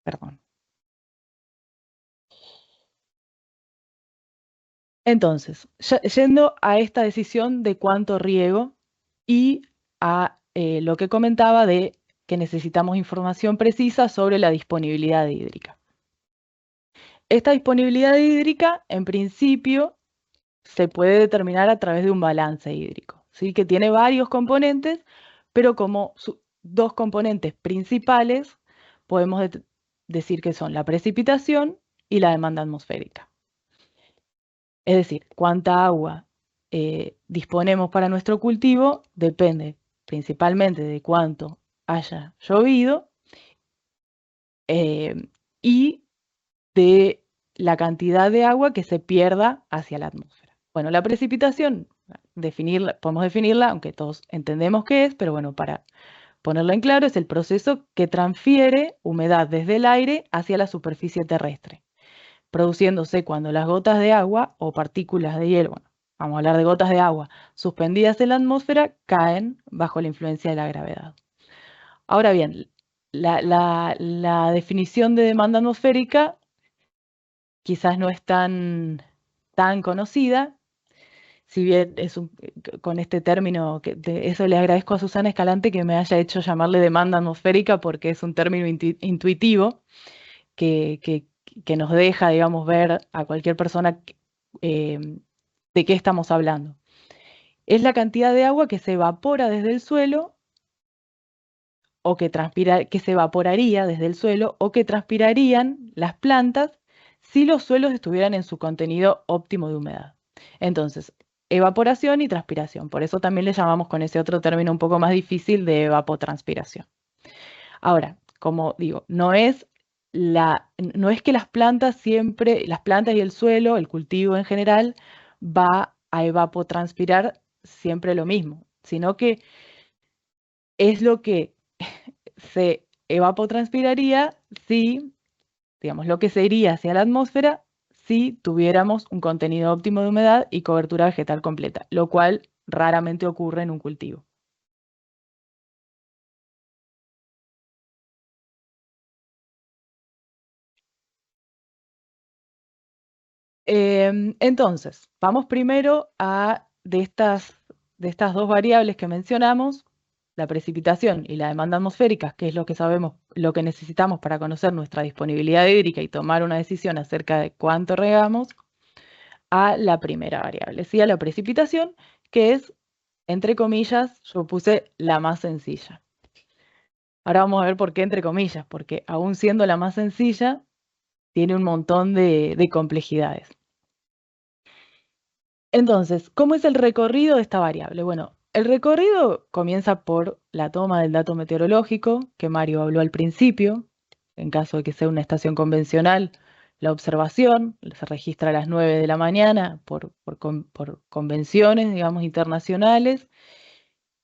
perdón. Entonces, yendo a esta decisión de cuánto riego y a lo que comentaba de que necesitamos información precisa sobre la disponibilidad hídrica. Esta disponibilidad hídrica, en principio, se puede determinar a través de un balance hídrico, ¿sí? Que tiene varios componentes, pero como dos componentes principales podemos decir que son la precipitación y la demanda atmosférica. Es decir, cuánta agua disponemos para nuestro cultivo depende principalmente de cuánto haya llovido y de la cantidad de agua que se pierda hacia la atmósfera. Bueno, la precipitación, podemos definirla, aunque todos entendemos qué es, pero bueno, para ponerla en claro, es el proceso que transfiere humedad desde el aire hacia la superficie terrestre, produciéndose cuando las gotas de agua o partículas de hielo, bueno, vamos a hablar de gotas de agua, suspendidas en la atmósfera, caen bajo la influencia de la gravedad. Ahora bien, la definición de demanda atmosférica quizás no es tan conocida, si bien con este término, eso le agradezco a Susana Escalante que me haya hecho llamarle demanda atmosférica porque es un término intuitivo que nos deja, digamos, ver a cualquier persona de qué estamos hablando. Es la cantidad de agua que se evapora desde el suelo o que se evaporaría desde el suelo o que transpirarían las plantas si los suelos estuvieran en su contenido óptimo de humedad. Entonces, evaporación y transpiración. Por eso también le llamamos con ese otro término un poco más difícil de evapotranspiración. Ahora, como digo, no es que las plantas y el suelo, el cultivo en general, va a evapotranspirar siempre lo mismo, sino que es lo que se evapotranspiraría si, digamos, lo que se iría hacia la atmósfera si tuviéramos un contenido óptimo de humedad y cobertura vegetal completa, lo cual raramente ocurre en un cultivo. Entonces, vamos primero de estas dos variables que mencionamos, la precipitación y la demanda atmosférica, que es lo que sabemos, lo que necesitamos para conocer nuestra disponibilidad hídrica y tomar una decisión acerca de cuánto regamos, a la primera variable, ¿sí? A la precipitación, que es, entre comillas, yo puse la más sencilla. Ahora vamos a ver por qué entre comillas, porque aún siendo la más sencilla, tiene un montón de complejidades. Entonces, ¿cómo es el recorrido de esta variable? Bueno, el recorrido comienza por la toma del dato meteorológico, que Mario habló al principio. En caso de que sea una estación convencional, la observación se registra a las 9 de la mañana por convenciones, digamos, internacionales.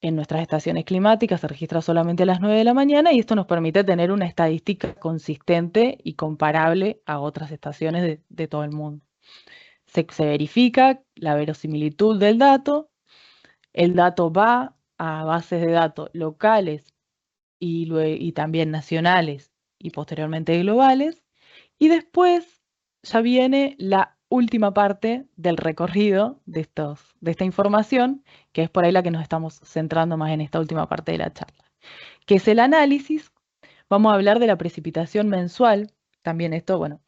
En nuestras estaciones climáticas se registra solamente a las 9 de la mañana y esto nos permite tener una estadística consistente y comparable a otras estaciones de todo el mundo. Se verifica la verosimilitud del dato, el dato va a bases de datos locales y también nacionales y posteriormente globales, y después ya viene la última parte del recorrido de esta información, que es por ahí la que nos estamos centrando más en esta última parte de la charla, que es el análisis. Vamos a hablar de la precipitación mensual. También esto, bueno,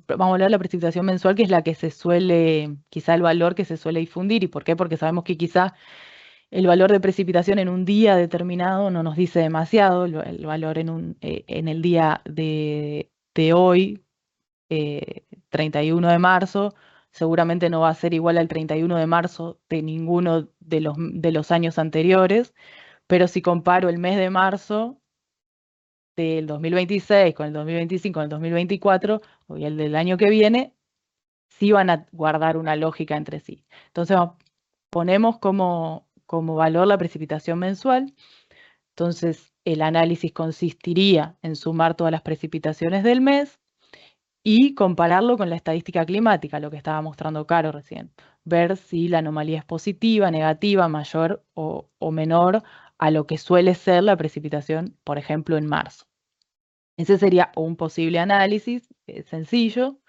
vamos a hablar de la precipitación mensual, que es la que se suele, quizá el valor que se suele difundir. ¿Y por qué? Porque sabemos que quizá el valor de precipitación en un día determinado no nos dice demasiado. El valor en el día de hoy, 31 de marzo, seguramente no va a ser igual al 31 de marzo de ninguno de los años anteriores, pero si comparo el mes de marzo del 2026 con el 2025 con el 2024 y el del año que viene, sí van a guardar una lógica entre sí. Entonces ponemos como valor la precipitación mensual. Entonces el análisis consistiría en sumar todas las precipitaciones del mes y compararlo con la estadística climática, lo que estaba mostrando Caro recién. Ver si la anomalía es positiva, negativa, mayor o menor a lo que suele ser la precipitación, por ejemplo, en marzo. Ese sería un posible análisis sencillo.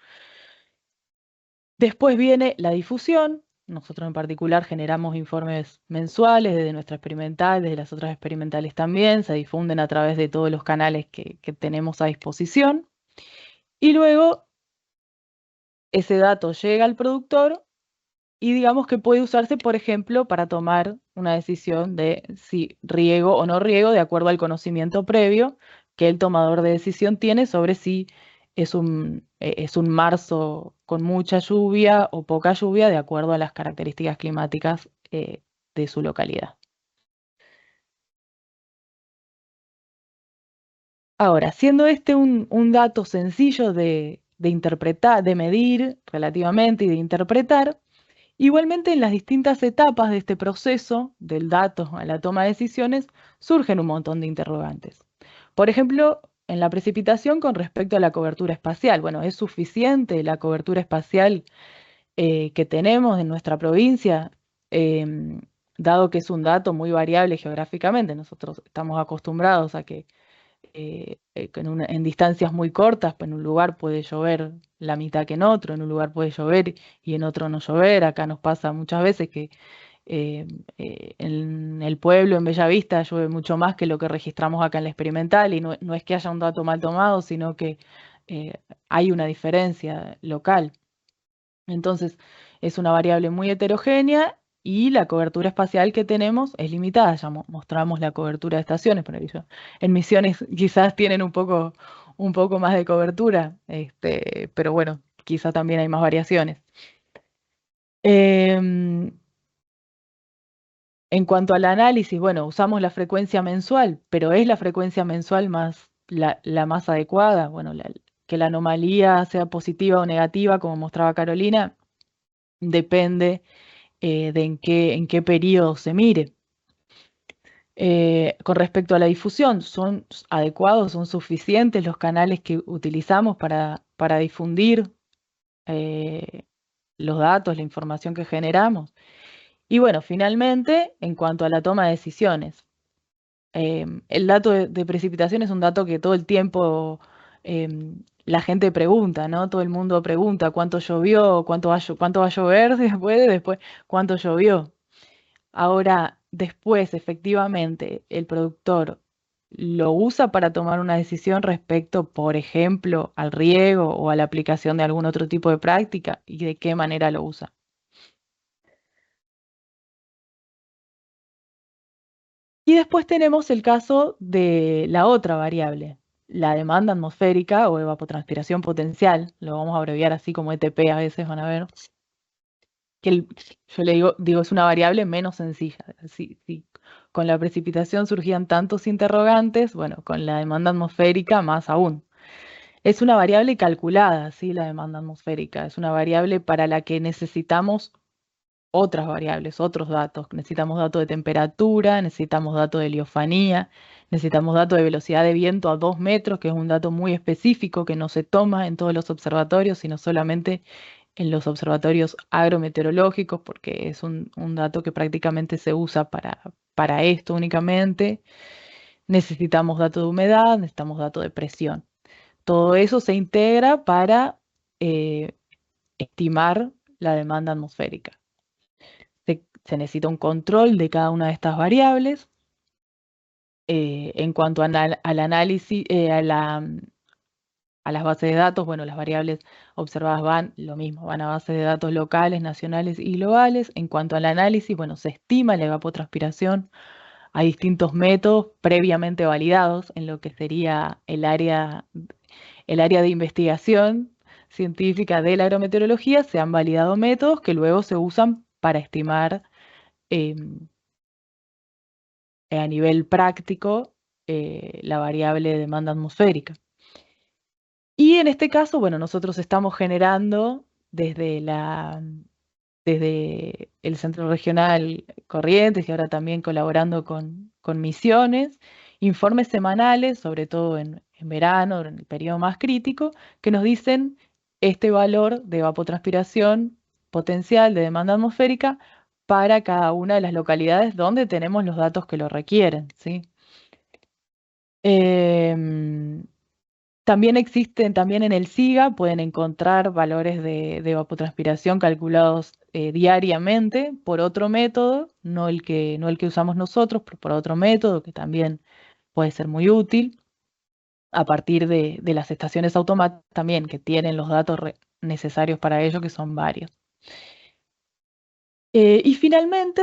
Después viene la difusión. Nosotros en particular generamos informes mensuales desde nuestra experimental, desde las otras experimentales también. Se difunden a través de todos los canales que tenemos a disposición. Y luego ese dato llega al productor y digamos que puede usarse, por ejemplo, para tomar una decisión de si riego o no riego de acuerdo al conocimiento previo que el tomador de decisión tiene sobre si es un marzo con mucha lluvia o poca lluvia de acuerdo a las características climáticas de su localidad. Ahora, siendo este un dato sencillo de interpretar, de medir relativamente y de interpretar, igualmente en las distintas etapas de este proceso, del dato a la toma de decisiones, surgen un montón de interrogantes. Por ejemplo, en la precipitación con respecto a la cobertura espacial. Bueno, ¿es suficiente la cobertura espacial que tenemos en nuestra provincia? Dado que es un dato muy variable geográficamente, nosotros estamos acostumbrados a que en distancias muy cortas, pues en un lugar puede llover la mitad que en otro, en un lugar puede llover y en otro no llover. Acá nos pasa muchas veces que en el pueblo, en Bellavista, llueve mucho más que lo que registramos acá en la experimental, y no es que haya un dato mal tomado, sino que hay una diferencia local. Entonces, es una variable muy heterogénea y la cobertura espacial que tenemos es limitada. Ya mostramos la cobertura de estaciones, pero en Misiones quizás tienen un poco más de cobertura, pero bueno, quizás también hay más variaciones. En cuanto al análisis, bueno, usamos la frecuencia mensual, pero ¿es la frecuencia mensual la más adecuada? Bueno, que la anomalía sea positiva o negativa, como mostraba Carolina, depende de en qué periodo se mire. Con respecto a la difusión, ¿son adecuados, son suficientes los canales que utilizamos para difundir los datos, la información que generamos? Y bueno, finalmente, en cuanto a la toma de decisiones, el dato de precipitación es un dato que todo el tiempo la gente pregunta, ¿no? Todo el mundo pregunta cuánto llovió, cuánto va a llover después cuánto llovió. Ahora, después, efectivamente, el productor lo usa para tomar una decisión respecto, por ejemplo, al riego o a la aplicación de algún otro tipo de práctica, y de qué manera lo usa. Y después tenemos el caso de la otra variable, la demanda atmosférica o evapotranspiración potencial, lo vamos a abreviar así como ETP a veces, van a ver, que yo le digo es una variable menos sencilla. Si con la precipitación surgían tantos interrogantes, bueno, con la demanda atmosférica más aún. Es una variable calculada, ¿sí? La demanda atmosférica es una variable para la que necesitamos otras variables, otros datos. Necesitamos datos de temperatura, necesitamos datos de heliofanía, necesitamos datos de velocidad de viento a 2 metros, que es un dato muy específico que no se toma en todos los observatorios, sino solamente en los observatorios agrometeorológicos, porque es un dato que prácticamente se usa para esto únicamente. Necesitamos datos de humedad, necesitamos datos de presión. Todo eso se integra para estimar la demanda atmosférica. Se necesita un control de cada una de estas variables. En cuanto al análisis, a las bases de datos, bueno, las variables observadas van a bases de datos locales, nacionales y globales. En cuanto al análisis, bueno, se estima la evapotranspiración. Hay distintos métodos previamente validados en lo que sería el área de investigación científica de la agrometeorología. Se han validado métodos que luego se usan para estimar a nivel práctico la variable de demanda atmosférica. Y en este caso, bueno, nosotros estamos generando desde el Centro Regional Corrientes y ahora también colaborando con Misiones, informes semanales, sobre todo en verano, en el periodo más crítico, que nos dicen este valor de evapotranspiración potencial de demanda atmosférica para cada una de las localidades donde tenemos los datos que lo requieren, ¿sí? También en el SIGA pueden encontrar valores de evapotranspiración calculados diariamente por otro método, no el que usamos nosotros, pero por otro método que también puede ser muy útil, a partir de las estaciones automáticas también, que tienen los datos necesarios para ello, que son varios. Y finalmente,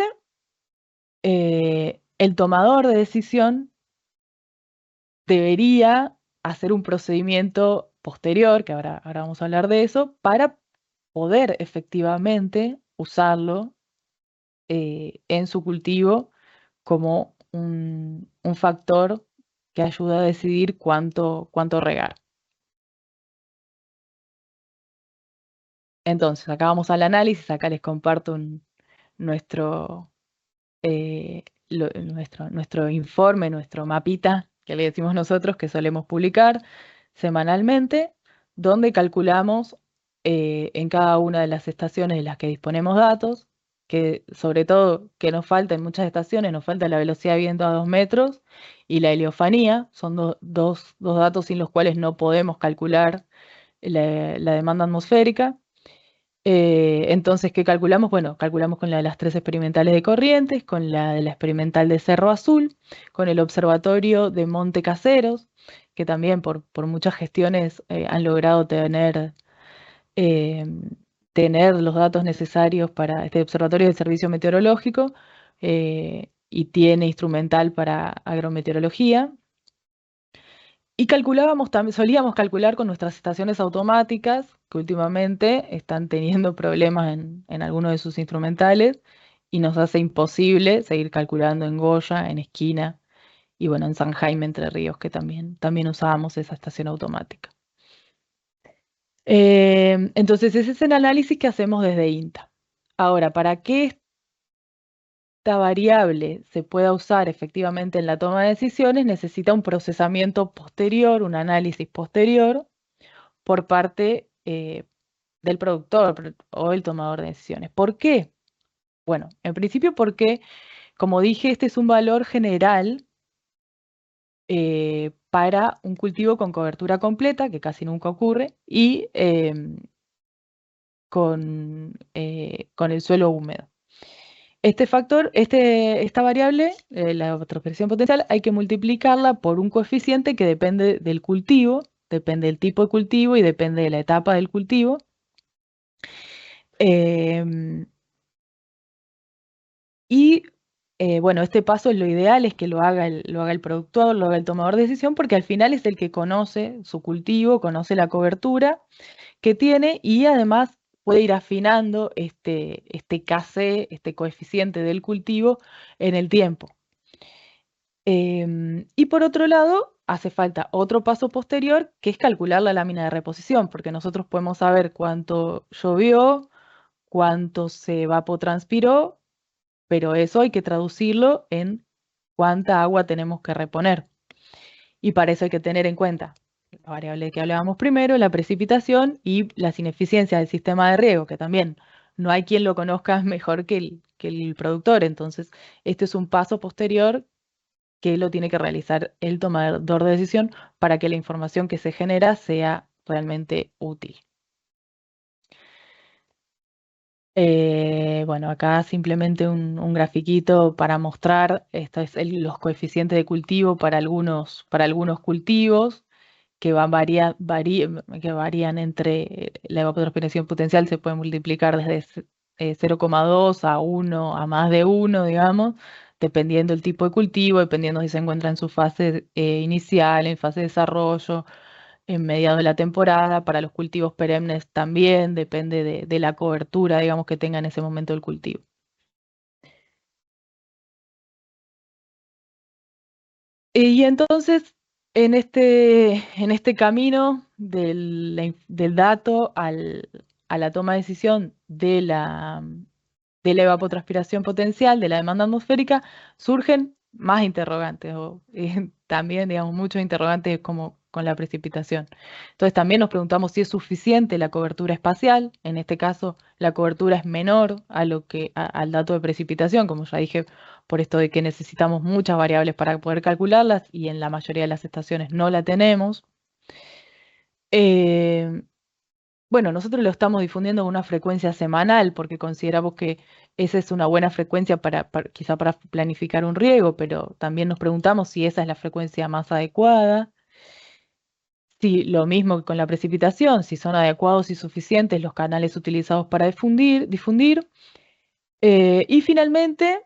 el tomador de decisión debería hacer un procedimiento posterior, que ahora vamos a hablar de eso, para poder efectivamente usarlo en su cultivo como un factor que ayuda a decidir cuánto regar. Entonces, acá vamos al análisis, acá les comparto nuestro informe, nuestro mapita, que le decimos nosotros, que solemos publicar semanalmente, donde calculamos en cada una de las estaciones de las que disponemos datos, que sobre todo que nos falta en muchas estaciones, nos falta la velocidad de viento a 2 metros y la heliofanía, son dos datos sin los cuales no podemos calcular la demanda atmosférica. Entonces, ¿qué calculamos? Bueno, calculamos con la de las 3 experimentales de Corrientes, con la de la experimental de Cerro Azul, con el observatorio de Monte Caseros, que también por muchas gestiones han logrado tener los datos necesarios para este observatorio del Servicio Meteorológico y tiene instrumental para agrometeorología. Y solíamos calcular con nuestras estaciones automáticas, que últimamente están teniendo problemas en algunos de sus instrumentales y nos hace imposible seguir calculando en Goya, en Esquina y bueno, en San Jaime, Entre Ríos, que también usábamos esa estación automática. Entonces ese es el análisis que hacemos desde INTA. Ahora, para que esta variable se pueda usar efectivamente en la toma de decisiones, necesita un procesamiento posterior, un análisis posterior por parte del productor o el tomador de decisiones. ¿Por qué? Bueno, en principio porque, como dije, este es un valor general para un cultivo con cobertura completa, que casi nunca ocurre, y con el suelo húmedo. Esta variable, la evapotranspiración potencial, hay que multiplicarla por un coeficiente que depende del cultivo, depende del tipo de cultivo y depende de la etapa del cultivo. Bueno, este paso lo ideal es que lo haga el productor, lo haga el tomador de decisión, porque al final es el que conoce su cultivo, conoce la cobertura que tiene y además puede ir afinando este KC, este coeficiente del cultivo en el tiempo. Y por otro lado, hace falta otro paso posterior, que es calcular la lámina de reposición, porque nosotros podemos saber cuánto llovió, cuánto se evapotranspiró, pero eso hay que traducirlo en cuánta agua tenemos que reponer. Y para eso hay que tener en cuenta la variable que hablábamos primero, la precipitación y las ineficiencias del sistema de riego, que también no hay quien lo conozca mejor que el productor. Entonces, este es un paso posterior que lo tiene que realizar el tomador de decisión para que la información que se genera sea realmente útil. Bueno, acá simplemente un grafiquito para mostrar, esto es los coeficientes de cultivo para algunos cultivos que varían entre la evapotranspiración potencial, se puede multiplicar desde 0,2 a 1 a más de 1, digamos, dependiendo del tipo de cultivo, dependiendo si se encuentra en su fase inicial, en fase de desarrollo, en mediados de la temporada. Para los cultivos perennes también depende de la cobertura, digamos, que tenga en ese momento el cultivo. Y entonces, en este camino del dato a la toma de decisión de la evapotranspiración potencial, de la demanda atmosférica, surgen más interrogantes, o también, digamos, muchos interrogantes como con la precipitación. Entonces también nos preguntamos si es suficiente la cobertura espacial. En este caso, la cobertura es menor al dato de precipitación, como ya dije, por esto de que necesitamos muchas variables para poder calcularlas y en la mayoría de las estaciones no la tenemos. Bueno, nosotros lo estamos difundiendo con una frecuencia semanal porque consideramos que esa es una buena frecuencia quizá para planificar un riego, pero también nos preguntamos si esa es la frecuencia más adecuada. Si lo mismo que con la precipitación, si son adecuados y suficientes los canales utilizados para difundir. Y finalmente,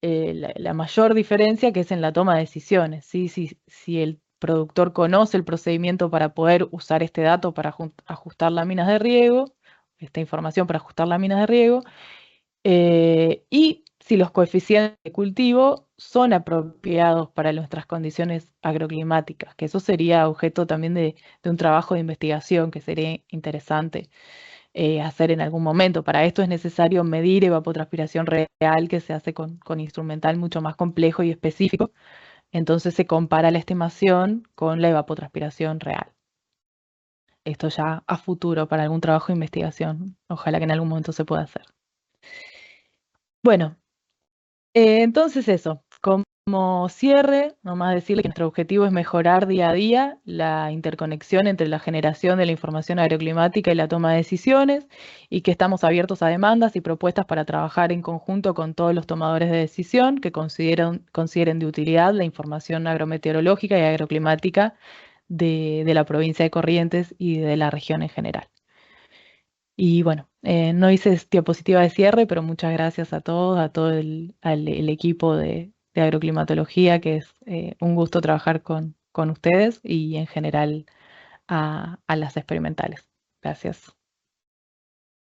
la mayor diferencia que es en la toma de decisiones, ¿sí? Si el productor conoce el procedimiento para poder usar este dato para ajustar láminas de riego, esta información para ajustar láminas de riego, y si los coeficientes de cultivo son apropiados para nuestras condiciones agroclimáticas, que eso sería objeto también de un trabajo de investigación que sería interesante hacer en algún momento. Para esto es necesario medir evapotranspiración real, que se hace con instrumental mucho más complejo y específico. Entonces se compara la estimación con la evapotranspiración real. Esto ya a futuro para algún trabajo de investigación. Ojalá que en algún momento se pueda hacer. Bueno, entonces eso. Como cierre, nomás decirle que nuestro objetivo es mejorar día a día la interconexión entre la generación de la información agroclimática y la toma de decisiones, y que estamos abiertos a demandas y propuestas para trabajar en conjunto con todos los tomadores de decisión que consideren de utilidad la información agrometeorológica y agroclimática de la provincia de Corrientes y de la región en general. Y bueno, no hice diapositiva de cierre, pero muchas gracias a todos, a todo el equipo de agroclimatología, que es un gusto trabajar con ustedes y en general a las experimentales. Gracias.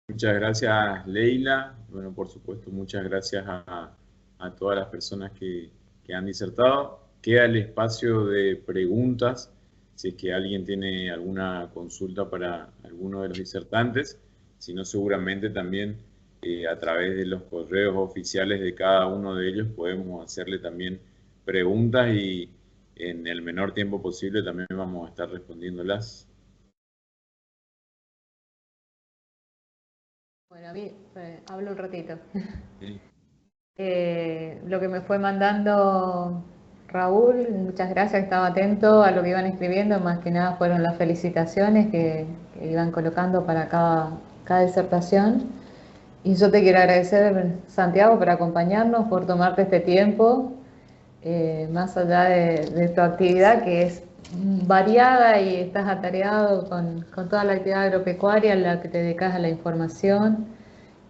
Muchas gracias, Leila. Bueno, por supuesto, muchas gracias a todas las personas que han disertado. Queda el espacio de preguntas, si es que alguien tiene alguna consulta para alguno de los disertantes. Si no, seguramente también a través de los correos oficiales de cada uno de ellos podemos hacerle también preguntas y en el menor tiempo posible también vamos a estar respondiéndolas. Bueno, a mí hablo un ratito. Sí. Lo que me fue mandando Raúl, muchas gracias, estaba atento a lo que iban escribiendo, más que nada fueron las felicitaciones que iban colocando para cada disertación. Y yo te quiero agradecer, Santiago, por acompañarnos, por tomarte este tiempo, más allá de tu actividad que es variada y estás atareado con toda la actividad agropecuaria en la que te dedicas a la información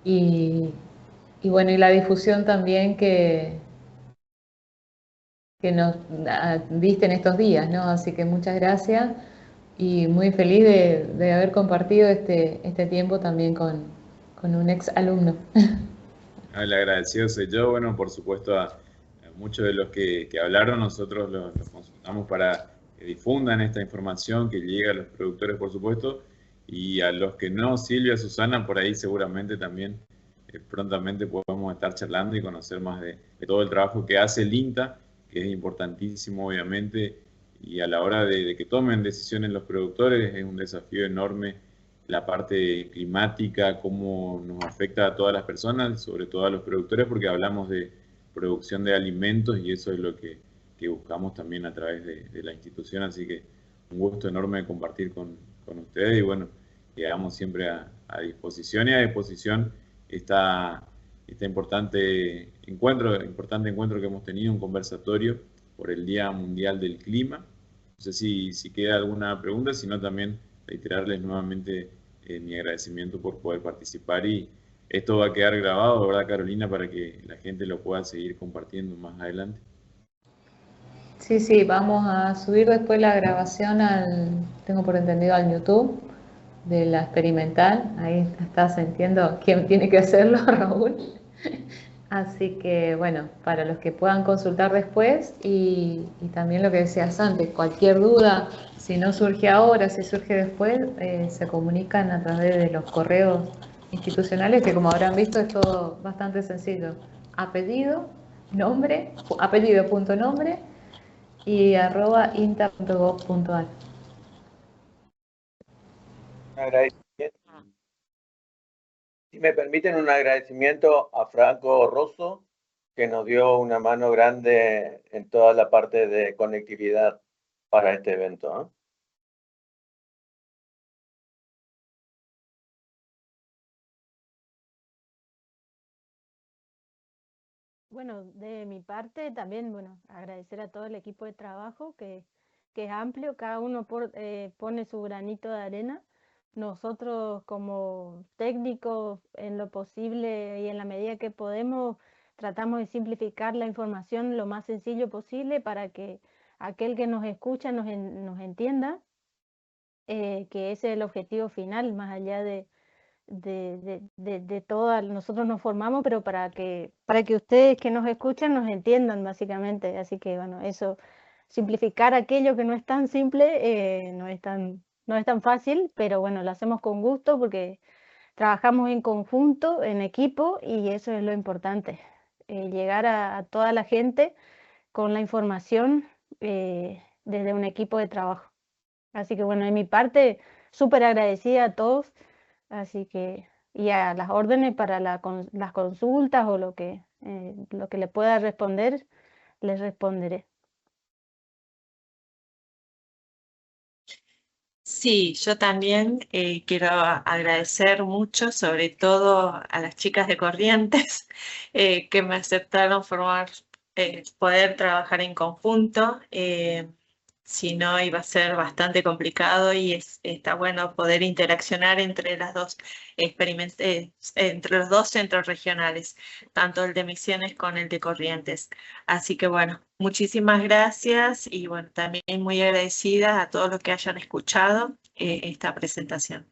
y bueno, y la difusión también que nos diste en estos días, ¿no? Así que muchas gracias y muy feliz de haber compartido este tiempo también con un ex alumno. El agradecido soy yo. Bueno, por supuesto, a muchos de los que hablaron, nosotros los consultamos para que difundan esta información, que llegue a los productores, por supuesto, y a los que no, Silvia, Susana, por ahí seguramente también prontamente podemos estar charlando y conocer más de todo el trabajo que hace el INTA, que es importantísimo, obviamente, y a la hora de que tomen decisiones los productores es un desafío enorme la parte climática, cómo nos afecta a todas las personas, sobre todo a los productores, porque hablamos de producción de alimentos y eso es lo que buscamos también a través de la institución, así que un gusto enorme compartir con ustedes y bueno, quedamos siempre a disposición y a disposición este importante encuentro que hemos tenido, un conversatorio por el Día Mundial del Clima. No sé si queda alguna pregunta, sino también reiterarles nuevamente mi agradecimiento por poder participar y esto va a quedar grabado, ¿verdad, Carolina? Para que la gente lo pueda seguir compartiendo más adelante. Sí, vamos a subir después la grabación tengo por entendido, al YouTube de la experimental. Ahí estás sintiendo quién tiene que hacerlo, Raúl. Así que, bueno, para los que puedan consultar después y también lo que decías antes, cualquier duda, si no surge ahora, si surge después, se comunican a través de los correos institucionales, que como habrán visto es todo bastante sencillo. Apellido.nombre y @inta.gov.ar. Si me permiten, un agradecimiento a Franco Rosso, que nos dio una mano grande en toda la parte de conectividad para este evento, ¿eh? Bueno, de mi parte también, bueno, agradecer a todo el equipo de trabajo que es amplio, cada uno pone su granito de arena. Nosotros como técnicos, en lo posible y en la medida que podemos, tratamos de simplificar la información lo más sencillo posible para que aquel que nos escucha nos entienda, que ese es el objetivo final, más allá de todo. Nosotros nos formamos, pero para que ustedes que nos escuchan nos entiendan básicamente. Así que bueno, eso, simplificar aquello que no es tan simple, no es tan fácil, pero bueno, lo hacemos con gusto porque trabajamos en conjunto, en equipo, y eso es lo importante, llegar a toda la gente con la información desde un equipo de trabajo. Así que bueno, de mi parte, súper agradecida a todos. Así que, y a las órdenes para las consultas o lo que le pueda responder, les responderé. Sí, yo también quiero agradecer mucho, sobre todo a las chicas de Corrientes, que me aceptaron poder trabajar en conjunto. Si no, iba a ser bastante complicado y está bueno poder interaccionar entre entre los dos centros regionales, tanto el de Misiones con el de Corrientes. Así que bueno, muchísimas gracias y bueno, también muy agradecida a todos los que hayan escuchado esta presentación.